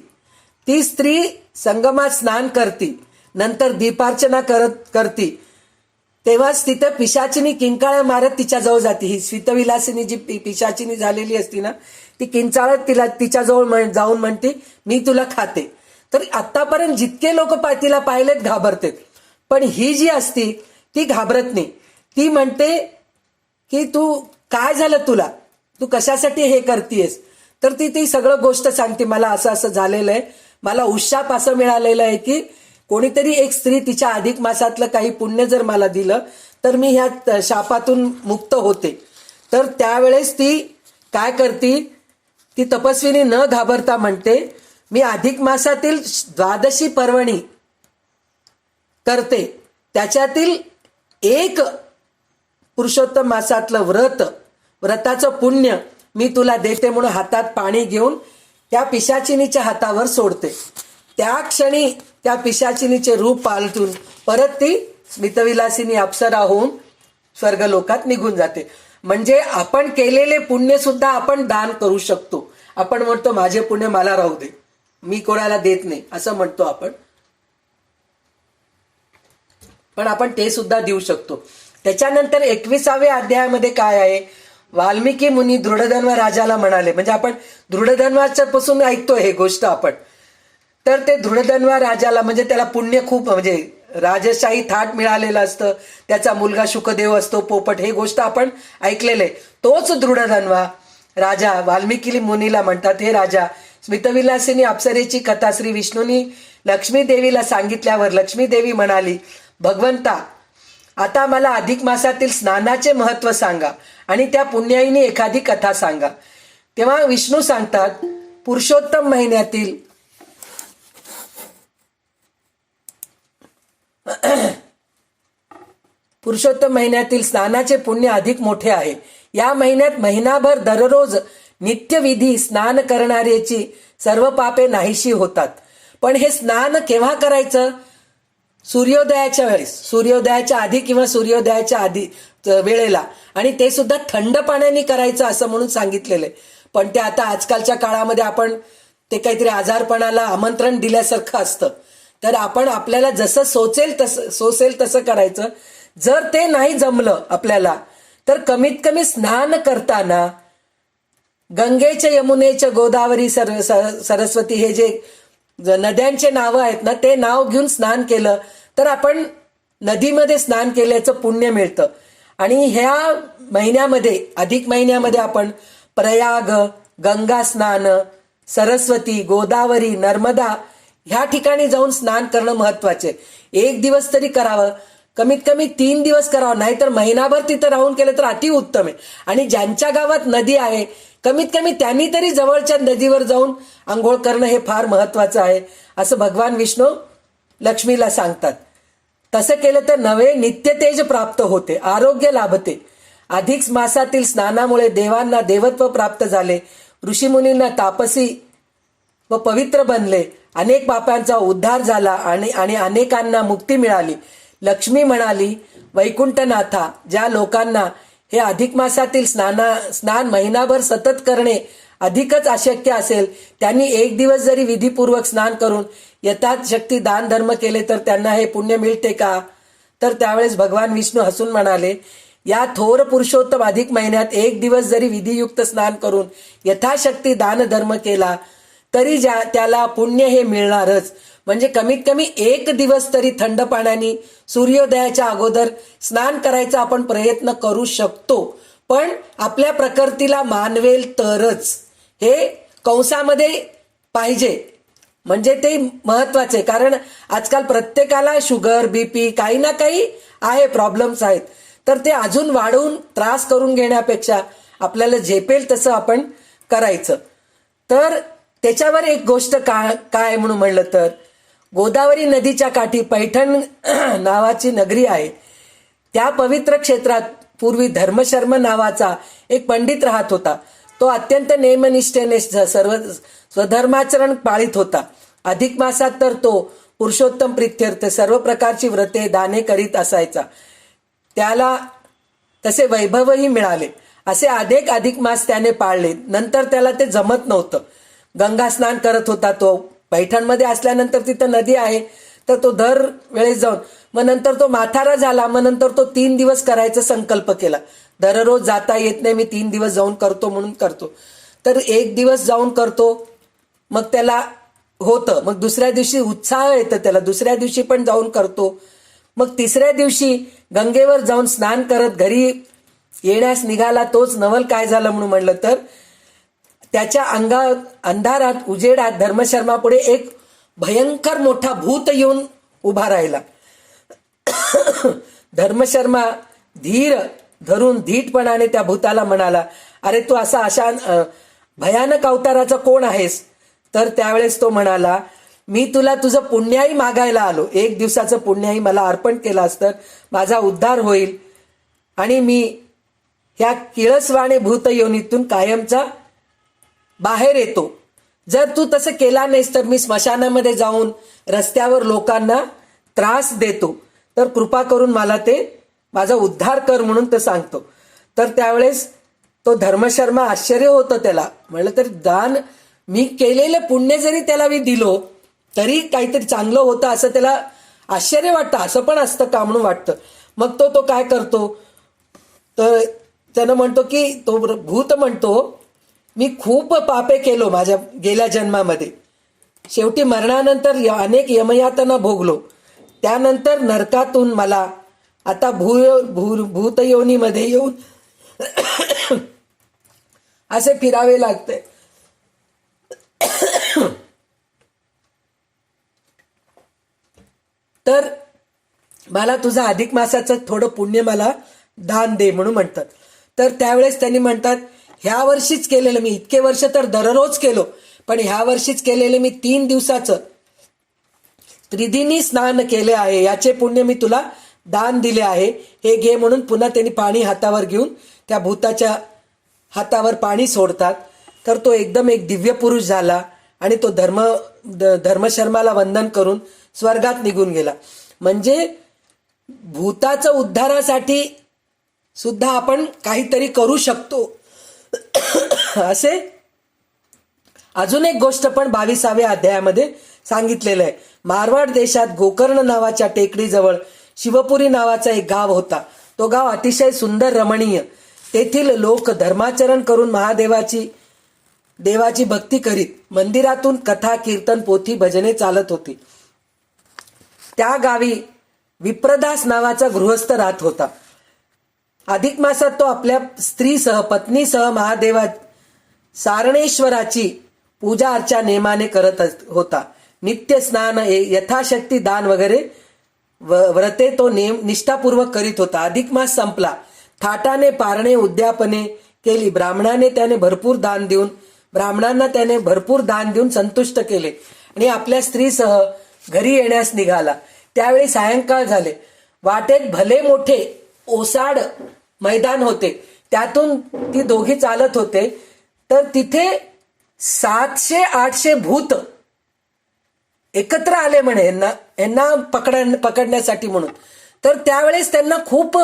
ती स्त्री संगमात स्नान करती, नंतर दीपार्चना करती. तेव्हाच तिथं पिशाचिनी किंकाळ्या मारत तिच्याजवळ जाते. ही स्वितविलासिनी जी पिशाचिनी झालेली असती ना, ती किंचाळत तिच्याजवळ जाऊन म्हणते मी तुला खाते. तर आतापर्यंत जितके लोक तिला पाहिलेत घाबरतेत, पण ही जी असती ती घाबरत नाही. ती म्हणते की तू काय झालं, तू कशासाठी हे करतेस. तर ती सगळं गोष्ट सांगते, मला असं झालेलं आहे, मला उशाप असं मिळालेलं आहे की कोणीतरी एक स्त्री तिच्या अधिक मासातलं काही पुण्य जर मला दिलं तर मी ह्या शापातून मुक्त होते. तर त्यावेळेस ती काय करते, ती तपस्विनी न घाबरता म्हणते मी अधिक मासातील 12 पर्वणी करते, त्याच्यातील एक पुरुषोत्तम मासातलं व्रताचं पुण्य मी तुला देते म्हणून हातात पाणी घेऊन त्या पिशाचिनीच्या हातावर सोडते. त्या क्षणी त्या पिशाचिनीचे रूप पालटून परत ती स्मितविलासिनी अप्सरा होऊन स्वर्गलोकात निघून जाते. म्हणजे आपण केलेले पुण्य सुद्धा आपण दान करू शकतो. आपण म्हणतो माझे पुण्य मला राहू दे, मी कोणाला देत नाही असं म्हणतो आपण, पण आपण ते सुद्धा देऊ शकतो. त्याच्यानंतर 21व्या अध्यायामध्ये काय आहे, वाल्मिकी मुनी दृढधन्व राजाला म्हणाले, म्हणजे आपण दृढधन्वाच्या पासून ऐकतोय हे गोष्ट आपण. तर ते दृढधन्व राजाला म्हणजे त्याला पुण्य खूप, म्हणजे राजशाही थाट मिळालेलं असतं, त्याचा मुलगा शुकदेव असतो पोपट, हे गोष्ट आपण ऐकलेले. तोच दृढधन्वा राजा वाल्मिकी मुनीला म्हणतात, हे राजा, स्मितविलासिनी अप्सरेची कथा श्री विष्णूंनी लक्ष्मी देवीला सांगितल्यावर लक्ष्मी देवी म्हणाली, भगवंता आता मला अधिक मासातील स्नानाचे महत्व सांगा आणि त्या पुण्याईने एखादी कथा सांगा. तेव्हा विष्णू सांगतात, पुरुषोत्तम महिन्यातील स्नानाचे पुण्य अधिक मोठे आहे. या महिन्यात महिनाभर दररोज नित्यविधी स्नान करणाऱ्याची सर्व पापे नाहीशी होतात. पण हे स्नान केव्हा करायचं, सूर्योदयाच्या वेळेस, सूर्योदयाच्या आधी किंवा सूर्योदयाच्या आधी वेळेला, आणि ते सुद्धा थंड पाण्याने करायचं असं म्हणून सांगितलेलं आहे. पण ते आता आजकालच्या काळामध्ये आपण ते काहीतरी आजारपणाला आमंत्रण दिल्यासारखं असतं. तर आपण आपल्याला जसं सोचेल तसं करायचं. जर ते नाही जमलं आपल्याला तर कमीत कमी स्नान करताना गंगेच्या, यमुनेच्या, गोदावरी, सरस्वती हे जे नद्यांचे नावं आहेत ना, ते नाव घेऊन स्नान केलं तर आपण नदीमध्ये स्नान केल्याचं पुण्य मिळतं. आणि ह्या महिन्यामध्ये, अधिक महिन्यामध्ये आपण प्रयाग, गंगा स्नान, सरस्वती, गोदावरी, नर्मदा ह्या ठिकाणी जाऊन स्नान करणं महत्वाचे. एक दिवस तरी करावं, कमीत कमी 3 दिवस करावं, नाहीतर महिनाभर तिथं राहून केलं तर अति उत्तम आहे. आणि ज्यांच्या गावात नदी आहे कमीत कमी त्यांनी तरी जवळच्या नदीवर जाऊन आंघोळ करणं हे फार महत्वाचं आहे, असं भगवान विष्णू लक्ष्मीला सांगतात. तसं केलं तर नवे नित्यतेज प्राप्त होते, आरोग्य लाभते. अधिक मासातील स्नानामुळे देवांना देवत्व प्राप्त झाले, ऋषीमुनींना तापसी व पवित्र बनले, अनेक पापांचा उद्धार झाला आणि अनेकांना मुक्ती मिळाली. लक्ष्मी म्हणाली, वैकुंठनाथा, ज्या लोकांना हे अधिक मासातील स्नान महिनाभर सतत करणे अधिकच अशक्य असेल, त्यांनी एक दिवस जरी विधीपूर्वक स्नान करून यथाशक्ती दान धर्म केले तर त्यांना हे पुण्य मिळते का? तर त्यावेळेस भगवान विष्णू हसून म्हणाले, या थोर पुरुषोत्तम अधिक महिन्यात एक दिवस जरी विधियुक्त स्नान करून यथाशक्ती दान धर्म केला तरी त्याला पुण्य हे मिळणारच. म्हणजे कमीत कमी एक दिवस तरी थंड पाण्याने सूर्योदयाच्या अगोदर स्नान करायचा आपण प्रयत्न करू शकतो, पण आपल्या प्रकृतीला मानवेल तरच. हे कंसामध्ये पाहिजे, म्हणजे ते महत्वाचे. कारण आजकाल प्रत्येकाला शुगर, बीपी काही ना काही आहे, प्रॉब्लेम्स आहेत. तर ते अजून वाढवून त्रास करून घेण्यापेक्षा आपल्याला झेपेल तसं आपण करायचं. तर त्याच्यावर एक गोष्ट काय म्हणून म्हणलं तर, गोदावरी नदीच्या काठी पैठण नावाची नगरी आहे. त्या पवित्र क्षेत्रात पूर्वी धर्मशर्म नावाचा एक पंडित राहत होता. तो अत्यंत नेमनिष्ठेने स्वधर्माचरण पाळीत होता. अधिक मासात तर तो पुरुषोत्तम प्रित्यर्थ सर्व प्रकारची व्रते दाने करीत असायचा. त्याला तसे वैभवही मिळाले. असे अधिक मास त्याने पाळले. नंतर त्याला ते जमत नव्हतं. गंगा स्नान करत होता तो. पैठणमध्ये असल्यानंतर तिथं नदी आहे, तर तो दर वेळेस जाऊन, मग नंतर तो म्हातारा झाला. मग नंतर तो 3 दिवस करायचा संकल्प केला. दररोज जाता येत नाही, मी 3 दिवस जाऊन करतो म्हणून करतो. तर 1 दिवस जाऊन करतो, मग त्याला होतं. मग दुसऱ्या दिवशी उत्साह येतं त्याला, दुसऱ्या दिवशी पण जाऊन करतो. मग तिसऱ्या दिवशी गंगेवर जाऊन स्नान करत घरी येण्यास निघाला. तोच नवल काय झालं म्हणून म्हणलं तर, त्याच्या अंधारात उजेडात धर्मशर्मापुढे एक भयंकर मोठा भूत येऊन उभा राहिला. धर्मशर्मा धीर धरून धीटपणाने त्या भूताला म्हणाला, अरे तू अशा भयानक अवताराचा कोण आहेस? तर त्यावेळेस तो म्हणाला, मी तुला तुझं पुण्याही मागायला आलो. 1 दिवसाचं पुण्याही मला अर्पण केलं असतं, माझा उद्धार होईल आणि मी ह्या किळसवाणे भूत योनीतून कायमचा बाहेर येतो. जर तू तसं केला नाहीस तर मी स्मशानामध्ये जाऊन रस्त्यावर लोकांना त्रास देतो, तर कृपा करून मला ते माझा उद्धार कर म्हणून ते सांगतो. तर त्यावेळेस तो धर्मशर्मा आश्चर्य होतं त्याला. म्हणलं तर दान मी केलेलं पुण्य जरी त्याला मी दिलो तरी काहीतरी चांगलं होतं असं त्याला आश्चर्य वाटतं. असं पण असतं का म्हणून वाटतं. मग तो काय करतो, तर त्यानं म्हणतो की तो भूत म्हणतो, मी खूप पापे केलो माझ्या गेल्या जन्मामध्ये. शेवटी मरणानंतर अनेक यमयातना भोगलो. त्यानंतर नरकातून मला आता भूतयोनीमध्ये येऊन असे फिरावे लागते. तर मला तुझा अधिक मासाचं थोडं पुण्य मला दान दे म्हणून म्हणतात. तर त्यावेळेस त्यांनी म्हणतात, ह्या वर्षीच केलेलं मी, इतके वर्ष तर दररोज केलो, पण ह्या वर्षीच केलेले मी 3 दिवसाचं त्रिदिनी स्नान केले आहे, याचे पुण्य मी तुला दान दिले आहे, हे घे म्हणून पुन्हा त्यांनी पाणी हातावर घेऊन त्या भूताच्या हातावर पाणी सोडतात. तर तो एकदम एक दिव्य पुरुष झाला आणि तो धर्मशर्माला वंदन करून स्वर्गात निघून गेला. म्हणजे भूताचं उद्धारासाठी सुद्धा आपण काहीतरी करू शकतो. असे अजून एक गोष्ट पण 22व्या अध्यायामध्ये सांगितलेलं आहे. मारवाड देशात गोकर्ण नावाच्या टेकडीजवळ शिवपुरी नावाचा एक गाव होता. तो गाव अतिशय सुंदर रमणीय. तेथील लोक धर्माचरण करून देवाची भक्ती करीत. मंदिरातून कथा, कीर्तन, पोथी, भजने चालत होती. त्या गावी विप्रदास नावाचा गृहस्थ राहत होता. अधिक मासात तो आपल्या स्त्रीसह पत्नीसह महादेवा सारणेश्वराची पूजा अर्चा नेमाने करत होता. नित्य स्नान यथाशक्ती दान वगैरे व्रते तो निष्ठापूर्वक करीत होता. अधिक मास संपला. थाटाने पारणे उद्यापने केली. ब्राह्मणांना त्याने भरपूर दान देऊन संतुष्ट केले आणि आपल्या स्त्रीसह घरी येण्यास निघाला. त्यावेळी सायंकाळ झाले. वाटेत भले मोठे ओसाड मैदान होते. त्यातून ती दोघी चालत होते तर तिथे 700-800 भूत एकत्र आले म्हणे यांना पकडण्यासाठी म्हणून. तर त्यावेळेस त्यांना खूप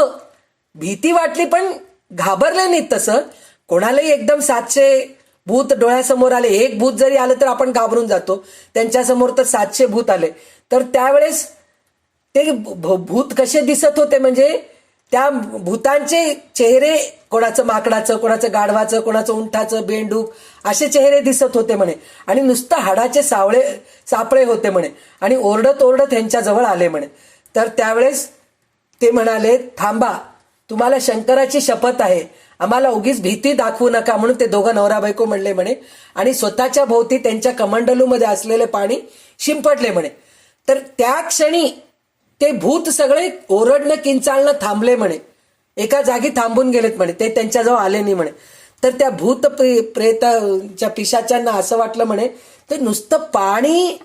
भीती वाटली पण घाबरले नाहीत. तसं कोणालाही एकदम 700 भूत डोळ्यासमोर आले, एक भूत जरी आलं तर आपण घाबरून जातो, त्यांच्यासमोर तर 700 भूत आले. तर त्यावेळेस ते भूत कसे दिसत होते म्हणजे त्या भूतांचे चेहरे कोणाचं माकडाचं, कोणाचं गाढवाचं, कोणाचं उंठाचं, बेंडूक असे चेहरे दिसत होते म्हणे आणि नुसतं हाडाचे सापळे होते म्हणे आणि ओरडत ओरडत त्यांच्याजवळ आले म्हणे. तर त्यावेळेस ते म्हणाले, थांबा, तुम्हाला शंकराची शपथ आहे, आम्हाला उगीच भीती दाखवू नका म्हणून ते दोघं नवरा बायको म्हणले म्हणे आणि स्वतःच्या भोवती त्यांच्या कमंडलूमध्ये असलेले पाणी शिंपडले म्हणे. तर त्या क्षणी ते भूत सगळे ओरडणं किंचाळणं थांबले म्हणे, एका जागी थांबून गेलेत म्हणे, ते त्यांच्याजवळ आले नाही म्हणे. तर त्या भूत प्रेताच्या पिशाच्यांना असं वाटलं म्हणे ते नुसतं पाणी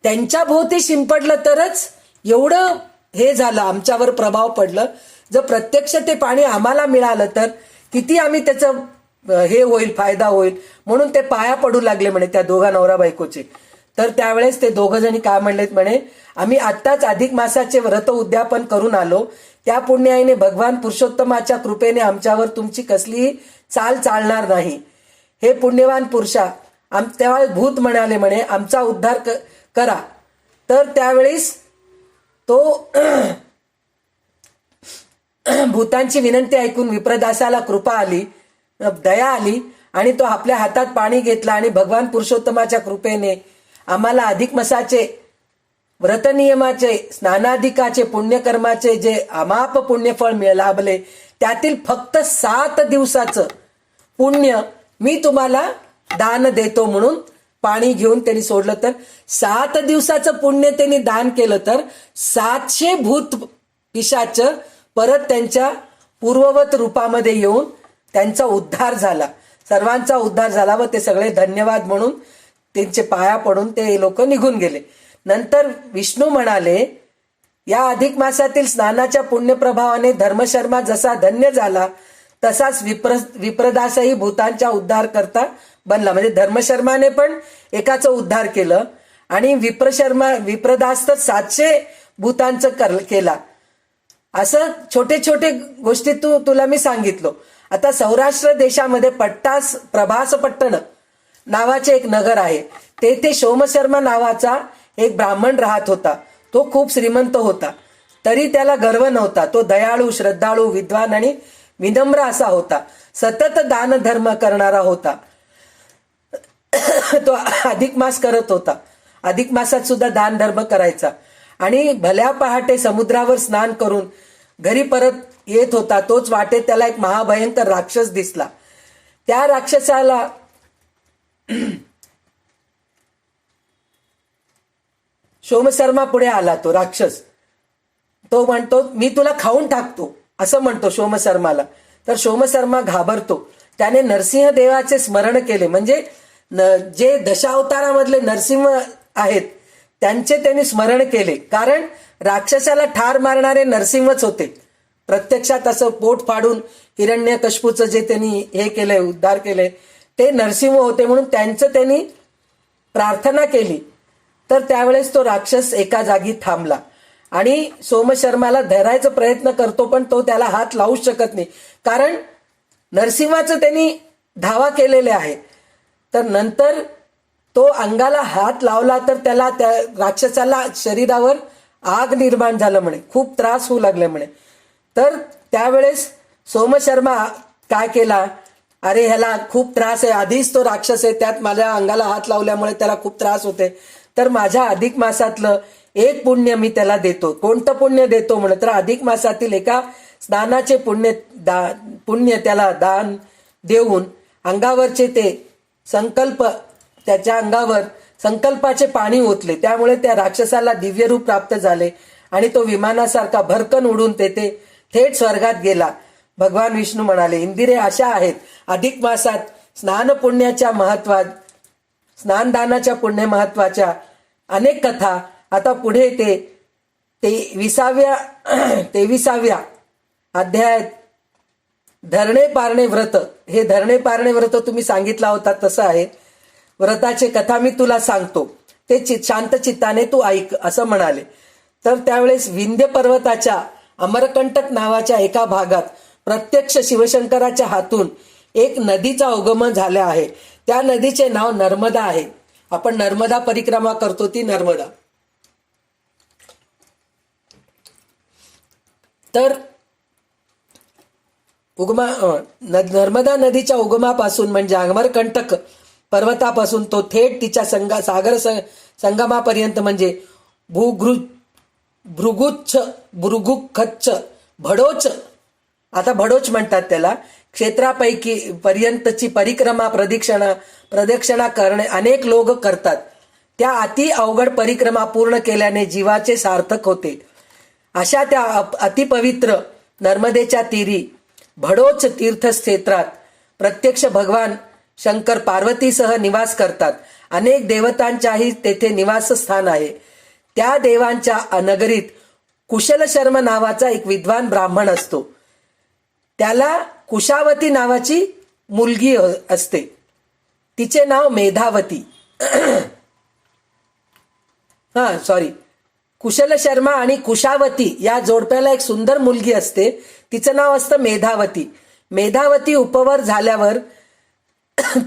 त्यांच्या भोवती शिंपडलं तरच एवढं हे झालं, आमच्यावर प्रभाव पडलं. जर प्रत्यक्ष ते पाणी आम्हाला मिळालं तर किती आम्ही त्याचं हे होईल, फायदा होईल, म्हणून ते पाया पडू लागले म्हणे त्या दोघा नवरा बायकोचे. तर त्यावेळेस ते दोघं जणी काय म्हणलेत म्हणे, आम्ही आत्ताच अधिक मासाचे व्रत उद्यापन करून आलो. त्या पुण्याईने भगवान पुरुषोत्तमाच्या कृपेने आमच्यावर तुमची कसलीही चाल चालणार नाही. हे पुण्यवान पुरुषा, त्यावेळेस भूत म्हणाले म्हणे, आमचा उद्धार करा. तर त्यावेळेस तो भूतांची विनंती ऐकून विप्रदासाला कृपा आली, दया आली आणि तो आपल्या हातात पाणी घेतला आणि भगवान पुरुषोत्तमाच्या कृपेने आम्हाला अधिक मासाचे व्रतनियमाचे, स्नानाधिकाचे, पुण्यकर्माचे जे अमाप पुण्यफळ लाभले त्यातील फक्त 7 दिवसाचं पुण्य मी तुम्हाला दान देतो म्हणून पाणी घेऊन त्यांनी सोडलं. तर 7 दिवसाचं पुण्य त्यांनी दान केलं तर 700 भूत पिशाच परत त्यांच्या पूर्ववत रूपामध्ये येऊन त्यांचा उद्धार झाला, सर्वांचा उद्धार झाला व ते सगळे धन्यवाद म्हणून त्यांचे पाया पडून ते लोक निघून गेले. नंतर विष्णू म्हणाले, या अधिक मासातील स्नानाच्या पुण्यप्रभावाने धर्मशर्मा जसा धन्य झाला तसाच विप्रदासही भूतांच्या उद्धार करता बनला. म्हणजे धर्मशर्माने पण एकाचं उद्धार केलं आणि विप्रदास तर 700 भूतांचं केला. असं छोटे छोटे गोष्टी तुला मी सांगितलो. आता सौराष्ट्र देशामध्ये प्रभासपट्टण नावाचे एक नगर आहे. तेथे सोमशर्मा नावाचा एक ब्राह्मण राहत होता. तो खूप श्रीमंत होता, तरी त्याला गर्व नव्हता. तो दयाळू, श्रद्धाळू, विद्वान आणि विनम्र असा होता. सतत दान धर्म करणारा होता. तो अधिक मास करत होता. अधिक मासात सुद्धा दान धर्म करायचा आणि भल्या पहाटे समुद्रावर स्नान करून घरी परत येत होता. तोच वाटेत त्याला एक महाभयंकर राक्षस दिसला. त्या राक्षसाला सोमशर्मा पुढे आला. तो राक्षस तो म्हणतो, मी तुला खाऊन टाकतो असं म्हणतो सोमशर्माला. तर सोमशर्मा घाबरतो. त्याने नरसिंहदेवाचे स्मरण केले. म्हणजे जे दशावतारामधले नरसिंह आहेत त्यांचे त्यांनी स्मरण केले. कारण राक्षसाला ठार मारणारे नरसिंहच होते. प्रत्यक्षात असं पोट फाडून हिरण्यकश्यपूचं जे त्यांनी हे केलंय, उद्धार केले, ते नरसिंह होते. म्हणून त्यांचं त्यांनी प्रार्थना केली. तर त्यावेळेस तो राक्षस एका जागी थांबला आणि सोमशर्माला धरायचा प्रयत्न करतो, पण तो त्याला हात लावू शकत नाही, कारण नरसिंहाचं त्यांनी धावा केलेले आहे. तर नंतर तो अंगाला हात लावला तर त्याला त्या राक्षसाला शरीरावर आग निर्माण झालं म्हणे, खूप त्रास होऊ लागले म्हणे. तर त्यावेळेस सोमशर्मा काय केला, अरे ह्याला खूप त्रास आहे, आधीच तो राक्षस आहे, त्यात माझ्या अंगाला हात लावल्यामुळे त्याला खूप त्रास होते, तर माझ्या अधिक मासातलं एक पुण्य मी त्याला देतो. कोणतं पुण्य देतो म्हणे, तर अधिक मासातील एका स्नानाचे पुण्य त्याला दान देऊन अंगावरचे ते संकल्प, त्याच्या अंगावर संकल्पाचे पाणी ओतले. त्यामुळे त्या राक्षसाला दिव्य रूप प्राप्त झाले आणि तो विमानासारखा भरकन उडून तेथे थेट स्वर्गात गेला. भगवान विष्णू म्हणाले, इंदिरे अशा आहेत अधिक मासात स्नान पुण्याच्या महत्वात, स्नानदानाच्या पुण्य महत्वाच्या अनेक कथा. आता पुढे ते 23व्या अध्यायात धरणे पारणे व्रत, हे धरणे पारणे व्रत तुम्ही सांगितला होता तसं आहे. व्रताची कथा मी तुला सांगतो, ते शांत चित्ताने तू ऐक असं म्हणाले. तर त्यावेळेस विंध्य पर्वताच्या अमरकंटक नावाच्या एका भागात प्रत्यक्ष शिवशंकराच्या हातून एक नदीचा उगम झाला आहे. त्या नदीचे नाव नर्मदा आहे. आपण नर्मदा परिक्रमा करतो ती नर्मदा. तर नर्मदा नदीच्या उगमापासून म्हणजे अमरकंटक पर्वतापासून तो थेट तिच्या सागर संगमापर्यंत म्हणजे भृगुखच्छ भडोच, आता भडोच म्हणतात त्याला, क्षेत्रापैकी पर्यंतची परिक्रमा प्रदक्षिणा करणे अनेक लोक करतात. त्या अति अवघड परिक्रमा पूर्ण केल्याने जीवाचे सार्थक होते. अशा त्या अतिपवित्र नर्मदेच्या तीरी भडोच तीर्थक्षेत्रात प्रत्यक्ष भगवान शंकर पार्वतीसह निवास करतात. अनेक देवतांच्याही तेथे निवासस्थान आहे. त्या देवांच्या नगरीत कुशल शर्मा नावाचा एक विद्वान ब्राह्मण असतो. त्याला कुशावती नावाची मुलगी असते. तिचे नाव मेधावती. कुशल शर्मा आणि कुशावती या जोडप्याला एक सुंदर मुलगी असते. तिचं नाव असतं मेधावती. मेधावती उपवर झाल्यावर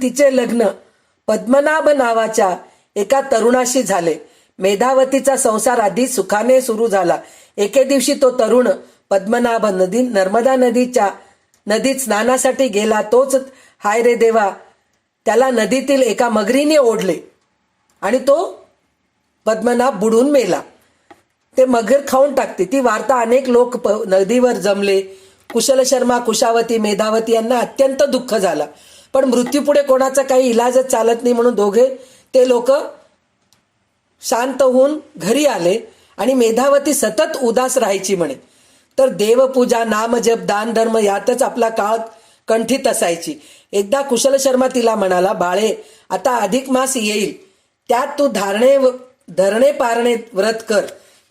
तिचे लग्न पद्मनाभ नावाच्या एका तरुणाशी झाले. मेधावतीचा संसार आधी सुखाने सुरू झाला. एके दिवशी तो तरुण पद्मनाभ नर्मदा नदीत स्नानासाठी गेला. तोच हाय रे देवा, त्याला नदीतील एका मगरीने ओढले आणि तो पद्मनाभ बुडून मेला. ते मगर खाऊन टाकते. ती वार्ता अनेक लोक नदीवर जमले. कुशल शर्मा, कुशावती, मेधावती यांना अत्यंत दुःख झाला. पण मृत्यूपुढे कोणाचा काही इलाजच चालत नाही म्हणून दोघे ते लोक शांत होऊन घरी आले आणि मेधावती सतत उदास राहायची म्हणे. तर देवपूजा, नामजप, दान धर्म यातच आपला काळ कंठीत असायची. एकदा कुशल शर्मा तिला म्हणाला, बाळे, आता अधिक मास येईल, त्यात तू धरणे पारणे व्रत कर.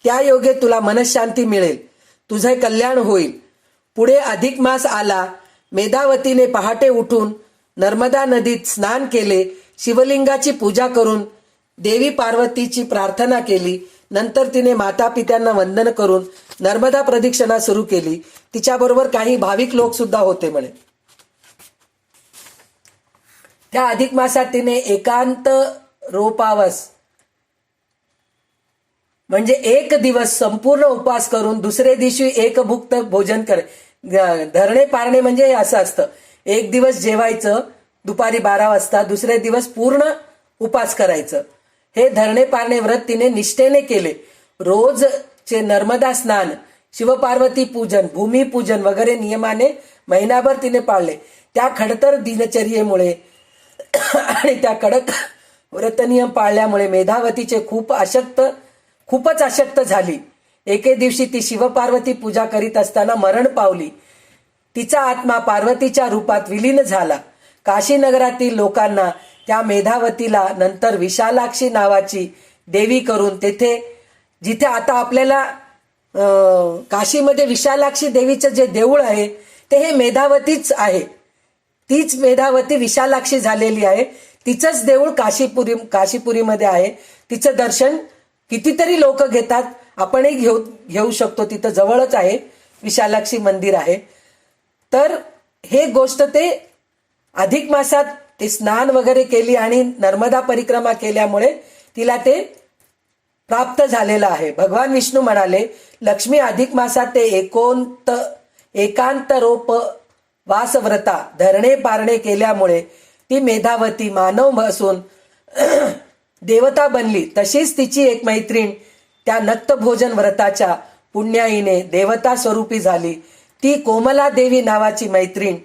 त्या योगे तुला मनशांती मिळेल, तुझे कल्याण होईल. पुढे अधिक मास आला. मेधावतीने पहाटे उठून नर्मदा नदीत स्नान केले. शिवलिंगाची पूजा करून देवी पार्वतीची प्रार्थना केली. नंतर तिने माता पित्यांना वंदन करून नर्मदा प्रदक्षिणा सुरू केली. तिच्याबरोबर काही भाविक लोक सुद्धा होते म्हणे. त्या अधिक मासात तिने एकांत रोपावस म्हणजे एक दिवस संपूर्ण उपवास करून दुसरे दिवशी एकभुक्त भोजन करे. धरणे पारणे म्हणजे असं असतं, एक दिवस जेवायचं दुपारी 12 वाजता, दुसरे दिवस पूर्ण उपास करायचं. हे धरणे पारणे व्रत तिने निष्ठेने केले. रोजचे नर्मदा स्नान, शिवपार्वती पूजन, भूमिपूजन वगैरे नियमाने महिनाभर तिने पाळले. त्या खडतर दिनचर्येमुळे आणि त्या कडक व्रतनियम पाळल्यामुळे मेधावतीचे खूपच अशक्त झाली. एके दिवशी ती शिवपार्वती पूजा करीत असताना मरण पावली. तिचा आत्मा पार्वतीच्या रूपात विलीन झाला. काशीनगरातील लोकांना त्या मेधावतीला नंतर विशालाक्षी नावाची देवी करून जिथे आता आपल्याला काशीमध्ये विशालाक्षी देवीचं जे देऊळ आहे ते हे मेधावतीच आहे. तीच मेधावती विशालाक्षी झालेली आहे. तिचंच देऊळ काशीपुरीमध्ये आहे. तिचं दर्शन कितीतरी लोक घेतात. आपणही घेऊ शकतो. तिथं जवळच आहे विशालाक्षी मंदिर आहे. तर हे गोष्ट ते अधिक मासात ते स्नान वगैरे केली आणि नर्मदा परिक्रमा केल्यामुळे तिला ते प्राप्त झालेलं आहे. भगवान विष्णू म्हणाले, लक्ष्मी अधिक मासात ते एकांत रोप वासव्रता धरणे पारणे केल्यामुळे ती मेधावती मानव असून देवता बनली. तशीच तिची एक मैत्रीण त्या नक्तभोजन व्रताच्या पुण्याईने देवता स्वरूपी झाली. ती कोमला देवी नावाची मैत्रीण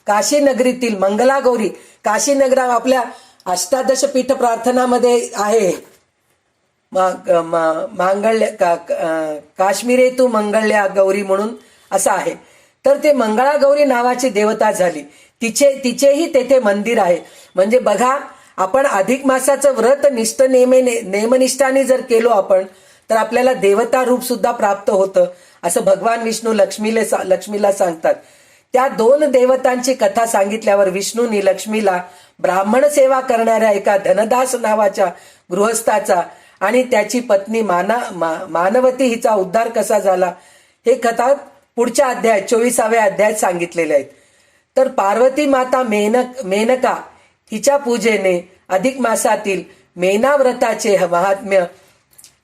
काशीनगरीतील मंगलागौरी, काशीनगरा आपल्या अष्टादश पीठ प्रार्थनामध्ये आहे मांगल्य काश्मीरे तू मंगल्या गौरी म्हणून असं आहे. तर ते मंगळा गौरी नावाची देवता झाली. तिचेही तेथे मंदिर आहे. म्हणजे बघा, आपण अधिक मासाचं व्रत नेमनिष्ठाने जर केलो आपण, तर आपल्याला देवता रूप सुद्धा प्राप्त होतं असं भगवान विष्णू लक्ष्मीला सांगतात. त्या 2 देवतांची कथा सांगितल्यावर विष्णूंनी लक्ष्मीला ब्राह्मण सेवा करणाऱ्या एका धनदास नावाच्या गृहस्थाचा आणि त्याची पत्नी मानवती हिचा उद्धार कसा झाला हे कथा पुढच्या अध्यायात 24व्या अध्यायात सांगितलेले आहेत. तर पार्वती माता मेनका हिच्या पूजेने अधिक मासातील मेना व्रताचे महात्म्य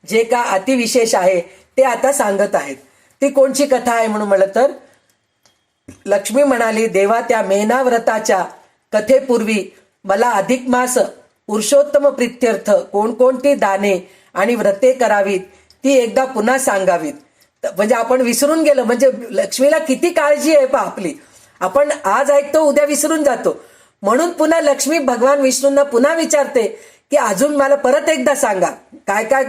जे का अतिविशेष आहे ते आता सांगत आहेत. ती कोणची कथा आहे म्हणून म्हणलं तर लक्ष्मी म्हणाली, देवा त्या मेना व्रताच्या कथेपूर्वी मला अधिक मास पुरुषोत्तम प्रित्यर्थ कोणकोणती दाने आणि व्रते करावीत ती एकदा पुन्हा सांगावीत. म्हणजे आपण विसरून गेलो. म्हणजे लक्ष्मीला किती काळजी आहे पा आपली. आपण आज ऐकतो उद्या विसरून जातो. म्हणून पुन्हा लक्ष्मी भगवान विष्णूंना पुन्हा विचारते की अजून मला परत एकदा सांगा, काय काय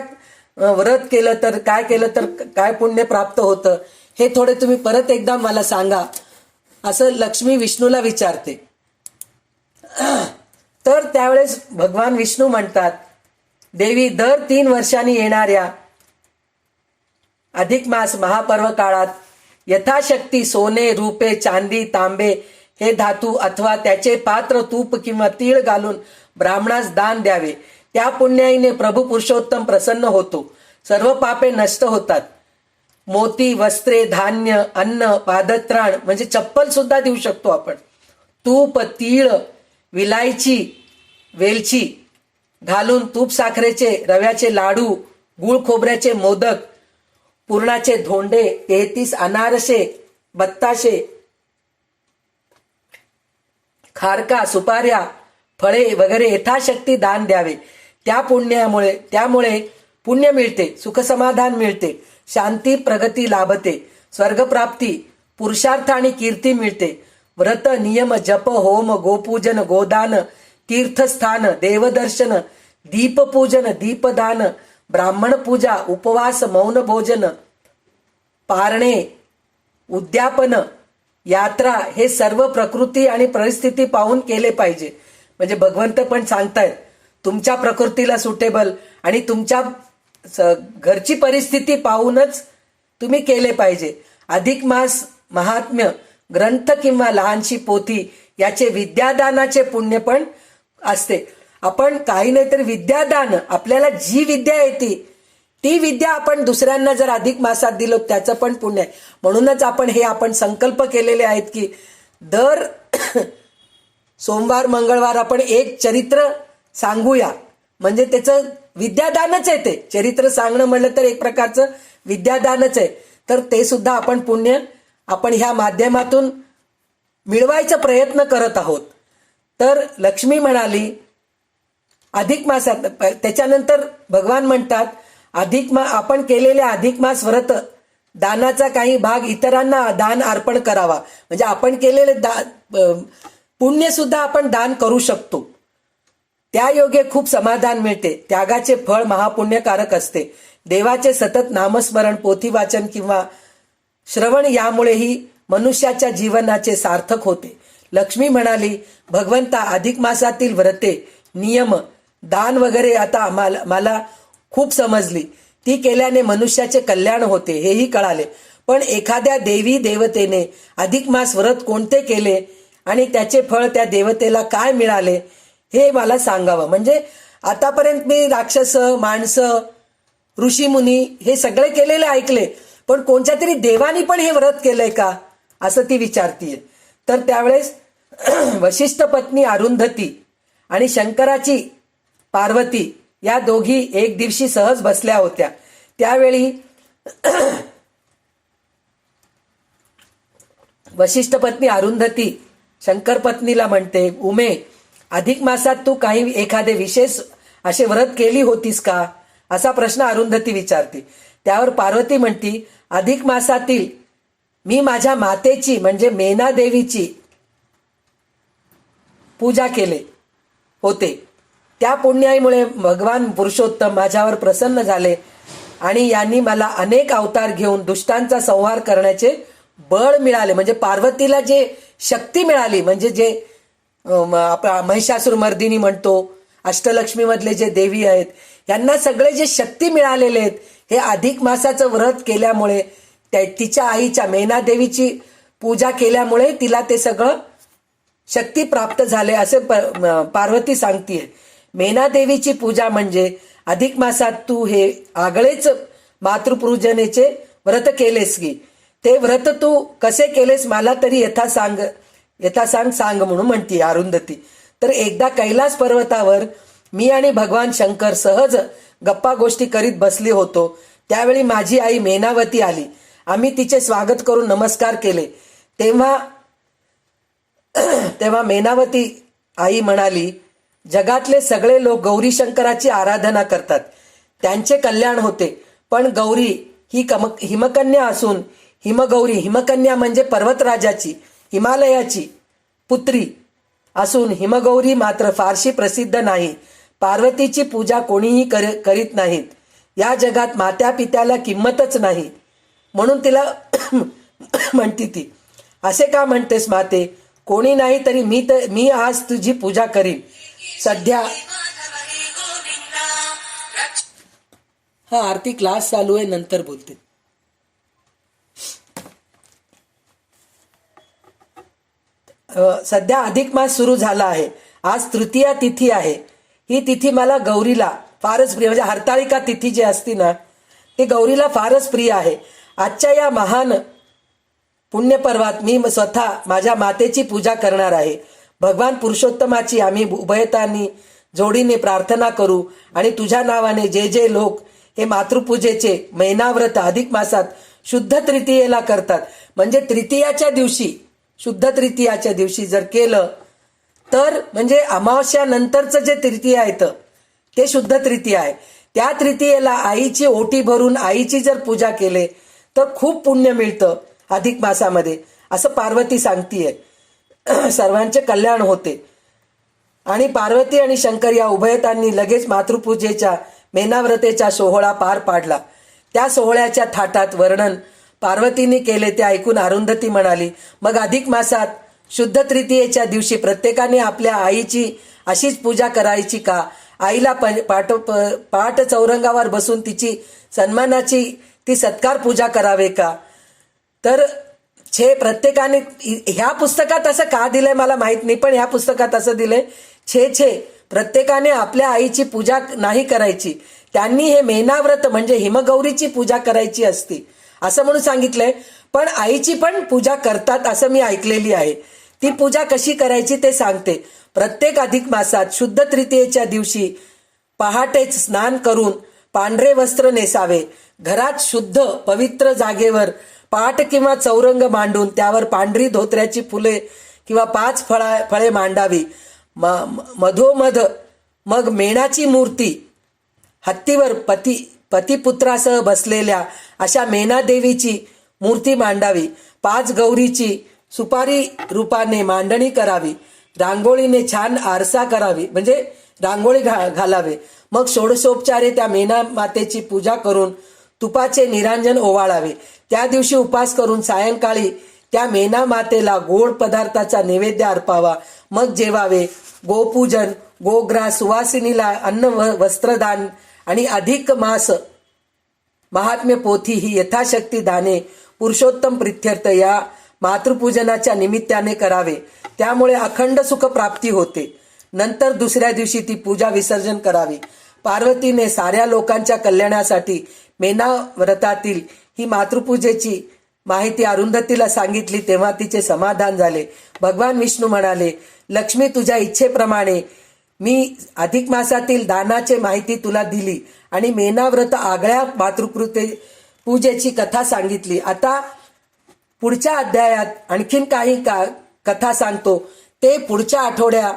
व्रत केलं तर काय केलं तर काय पुण्य प्राप्त होतं हे थोडे तुम्ही परत एकदा मला सांगा असं लक्ष्मी विष्णूला विचारते. तर त्यावेळेस भगवान विष्णू म्हणतात, देवी दर 3 वर्षांनी येणाऱ्या अधिक मास महापर्व काळात यथाशक्ती सोने रूपे चांदी तांबे हे धातू अथवा त्याचे पात्र तूप किंवा तीळ घालून ब्राह्मणास दान द्यावे. त्या पुण्याईने प्रभू पुरुषोत्तम प्रसन्न होतो. सर्व पापे नष्ट होतात. मोती वस्त्रे धान्य अन्न पादत्राण म्हणजे चप्पल सुद्धा देऊ शकतो आपण. तूप तीळ विलायची वेलची घालून तूप साखरेचे रव्याचे लाडू गुळ खोबऱ्याचे मोदक पुरणाचे धोंडे 33 अनारसे बत्ताशे खारका सुपाऱ्या फळे वगैरे यथाशक्ती दान द्यावे. त्यामुळे पुण्य मिळते, सुखसमाधान मिळते, शांती प्रगती लाभते, स्वर्गप्राप्ती पुरुषार्थ आणि कीर्ती मिळते. व्रत नियम जप होम गोपूजन गोदान तीर्थस्थान देवदर्शन दीपपूजन दीपदान ब्राह्मण पूजा उपवास मौन भोजन पारणे उद्यापन यात्रा हे सर्व प्रकृती आणि परिस्थिती पाहून केले पाहिजे. म्हणजे भगवंत पण सांगतायत तुमच्या प्रकृतीला सुटेबल आणि तुमच्या घरची परिस्थिती पाहूनच तुम्ही केले पाहिजे. अधिक मास महात्म्य ग्रंथ किंवा लहानशी पोथी याचे विद्यादानाचे पुण्य पण असते. आपण काही नाही तर विद्यादान आपल्याला जी विद्या येते ती विद्या आपण दुसऱ्यांना जर अधिक मासात दिलो त्याचं पण पुण्य आहे. म्हणूनच आपण संकल्प केलेले आहेत की दर सोमवार मंगळवार आपण एक चरित्र सांगूया. म्हणजे त्याचं विद्यादानच आहे. ते चरित्र सांगणं म्हणलं तर एक प्रकारचं विद्यादानच आहे. तर ते सुद्धा आपण पुण्य आपण ह्या माध्यमातून मिळवायचा प्रयत्न करत आहोत. तर लक्ष्मी म्हणाली अधिक मासात त्याच्यानंतर भगवान म्हणतात आपण केलेले अधिक मास व्रत दानाचा काही भाग इतरांना दान अर्पण करावा. म्हणजे आपण केलेले पुण्य सुद्धा आपण दान करू शकतो. त्या योगे खूप समाधान मिळते. त्यागाचे फळ महापुण्यकारक असते. देवाचे सतत नामस्मरण पोथी वाचन किंवा श्रवण यामुळेही मनुष्याच्या जीवनाचे सार्थक होते. लक्ष्मी म्हणाली भगवंता अधिक मासातील व्रते नियम दान वगैरे आता मला खूप समजली. ती केल्याने मनुष्याचे कल्याण होते हेही कळाले. पण एखाद्या देवी देवतेने अधिक मास व्रत कोणते केले आणि त्याचे फळ त्या देवतेला काय मिळाले हे मला सांगावं. म्हणजे आतापर्यंत मी राक्षस माणसं ऋषीमुनी हे सगळे केलेले ऐकले, पण कोणत्या तरी देवानी पण हे व्रत केलंय का असं ती विचारतीये. तर त्यावेळेस वशिष्ठ पत्नी अरुंधती आणि शंकराची पार्वती या दोघी एक दिवशी सहज बसल्या होत्या. त्यावेळी वशिष्ठ पत्नी अरुंधती शंकर पत्नीला म्हणते, उमे अधिक मासात तू काही एखादे विशेष असे व्रत केली होतीस का असा प्रश्न अरुंधती विचारते. त्यावर पार्वती म्हणती अधिक मासातील मी माझ्या मातेची म्हणजे मेना देवीची पूजा केले होते. त्या पुण्याईमुळे भगवान पुरुषोत्तम माझ्यावर प्रसन्न झाले आणि यांनी मला अनेक अवतार घेऊन दुष्टांचा संहार करण्याचे बळ मिळाले. म्हणजे पार्वतीला जे शक्ती मिळाली, म्हणजे जे महिषासूर मर्दिनी म्हणतो, अष्टलक्ष्मीमधले जे देवी आहेत, यांना सगळे जे शक्ती मिळालेले आहेत, हे अधिक मासाचं व्रत केल्यामुळे, तिच्या आईच्या मेनादेवीची पूजा केल्यामुळे तिला ते सगळं शक्ती प्राप्त झाले असे पार्वती सांगतीये. मेनादेवीची पूजा म्हणजे अधिक मासात तू हे आगळेच मातृपूजनेचे व्रत केलेस की, ते व्रत तू कसे केलेस मला तरी सांग म्हणून म्हणतीये अरुंधती. तर एकदा कैलास पर्वतावर मी आणि भगवान शंकर सहज गप्पा गोष्टी करीत बसली होतो. त्यावेळी माझी आई मेनावती आली. आम्ही तिचे स्वागत करून नमस्कार केले. तेव्हा मेनावती आई म्हणाली, जगातले सगळे लोक गौरी शंकराची आराधना करतात, त्यांचे कल्याण होते. पण गौरी ही हिमकन्या असून, हिमकन्या म्हणजे पर्वतराजाची, हिमालयाची पुत्री असून हिमगौरी मात्र फारशी प्रसिद्ध नाही. पार्वतीची पूजा कोणीही करीत नाहीत. या जगात मात्या पित्याला किंमतच नाही, म्हणून तिला म्हणती ती. असे का म्हणतेस माते? कोणी नाही तरी मी आज तुझी पूजा करीन. सध्या हा आरती क्लास चालू आहे, नंतर बोलते. सध्या अधिक मास सुरू झाला आहे. आज तृतीया तिथी आहे. ही तिथी मला गौरीला फारच प्रिय, म्हणजे हरताळिका तिथी जी असती ना, ती गौरीला फारच प्रिय आहे. आजच्या या महान पुण्यपर्वात मी स्वतः माझ्या मातेची पूजा करणार आहे. भगवान पुरुषोत्तमाची आम्ही उभयतांनी जोडीने प्रार्थना करू आणि तुझ्या नावाने जे जे लोक हे मातृपूजेचे महिनाव्रत अधिक मासात शुद्ध तृतीयेला करतात, म्हणजे तृतीयाच्या दिवशी, शुद्ध तृतीयाच्या दिवशी जर केलं तर, म्हणजे अमावस्यानंतरचं जे तृतीय आहे ते शुद्ध तृतीय आहे. त्या तृतीयेला आईची ओटी भरून आईची जर पूजा केले तर खूप पुण्य मिळतं अधिक मासामध्ये, असं पार्वती सांगतीये. सर्वांचे कल्याण होते. आणि पार्वती आणि शंकर या उभयतांनी लगेच मातृपूजेच्या मेनाव्रतेचा सोहळा पार पाडला. त्या सोहळ्याच्या थाटात वर्णन पार्वतीने केले ते ऐकून अरुंधती म्हणाली, मग अधिक मासात शुद्ध तृतीयेच्या दिवशी प्रत्येकाने आपल्या आईची अशीच पूजा करायची का? आईला पाठ चौरंगावर बसून तिची सन्मानाची ती सत्कार पूजा करावे का? तर प्रत्येकाने, ह्या पुस्तकात असं का दिलंय मला माहित नाही, पण ह्या पुस्तकात असं दिलंय, प्रत्येकाने आपल्या आईची पूजा नाही करायची, त्यांनी हे मेनाव्रत म्हणजे हिमगौरीची पूजा करायची असती असं म्हणून सांगितलंय. पण आईची पण पूजा करतात असं मी ऐकलेली आहे. ती पूजा कशी करायची ते सांगते. प्रत्येक अधिक मासात शुद्ध तृतीयेच्या दिवशी पहाटेच स्नान करून पांढरे वस्त्र नेसावे. घरात शुद्ध पवित्र जागेवर पाट किंवा चौरंग मांडून त्यावर पांढरी धोत्र्याची फुले किंवा 5 फळे मांडावी. मधोमध मग मेणाची मूर्ती, हत्तीवर पतिपुत्रासह बसलेल्या अशा मेनादेवीची मूर्ती मांडावी. 5 गौरीची सुपारी रूपाने मांडणी करावी. रांगोळीने छान आरसा करावी, म्हणजे रांगोळी घालावे. मग षोडशोपचारे त्या मेना मातेची पूजा करून तुपाचे निरांजन ओवाळावे. त्या दिवशी उपास करून सायंकाळी त्या मेना मातेला गोड पदार्थाचा नैवेद्य अर्पावा. मग जेवावे. गोपूजन, गोग्रास, सुवासिनीला अन्न वस्त्रदान आणि अधिक मास महात्म्य पोथी ही यथाशक्ती दाने पुरुषोत्तम प्रित्यर्थ या मातृपूजनाच्या निमित्ताने करावे. त्यामुळे अखंड सुख प्राप्ती होते. नंतर दुसऱ्या दिवशी ती पूजा विसर्जन करावी. पार्वतीने साऱ्या लोकांच्या कल्याणासाठी मेना व्रतातील ही मातृपूजेची माहिती अरुंधतीला सांगितली. तेव्हा तिचे समाधान झाले. भगवान विष्णू म्हणाले, लक्ष्मी, तुझ्या इच्छेप्रमाणे मी अधिक मासातील दानाचे माहिती तुला दिली आणि मेनाव्रत आगळ्या पूजेची कथा सांगितली. आता पुढच्या अध्यायात आणखीन काही कथा सांगतो, ते पुढच्या आठवड्या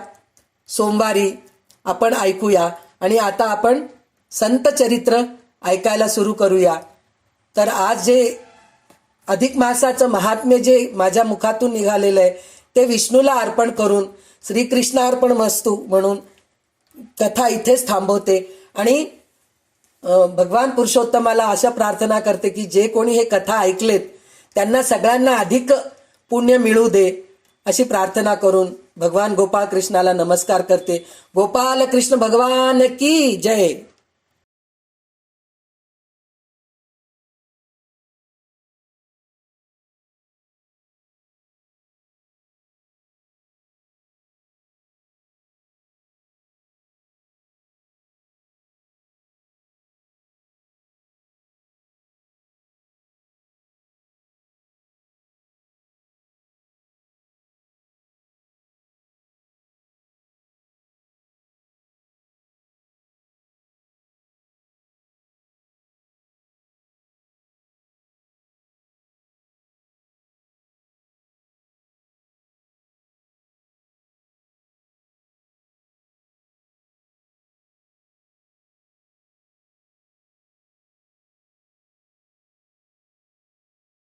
सोमवारी आपण ऐकूया. आणि आता आपण संत चरित्र ऐकायला सुरू करूया. तर आज जे अधिक मासाचं महात्म्य जे माझ्या मुखातून निघालेलं आहे ते विष्णूला अर्पण करून श्रीकृष्णार्पण मस्तू म्हणून कथा इथेच थांबवते आणि भगवान पुरुषोत्तमाला अशा प्रार्थना करते की जे कोणी हे कथा ऐकलेत त्यांना सगळ्यांना अधिक पुण्य मिळू दे अशी प्रार्थना करून भगवान गोपाळ कृष्णाला नमस्कार करते. गोपाल कृष्ण भगवान की जय.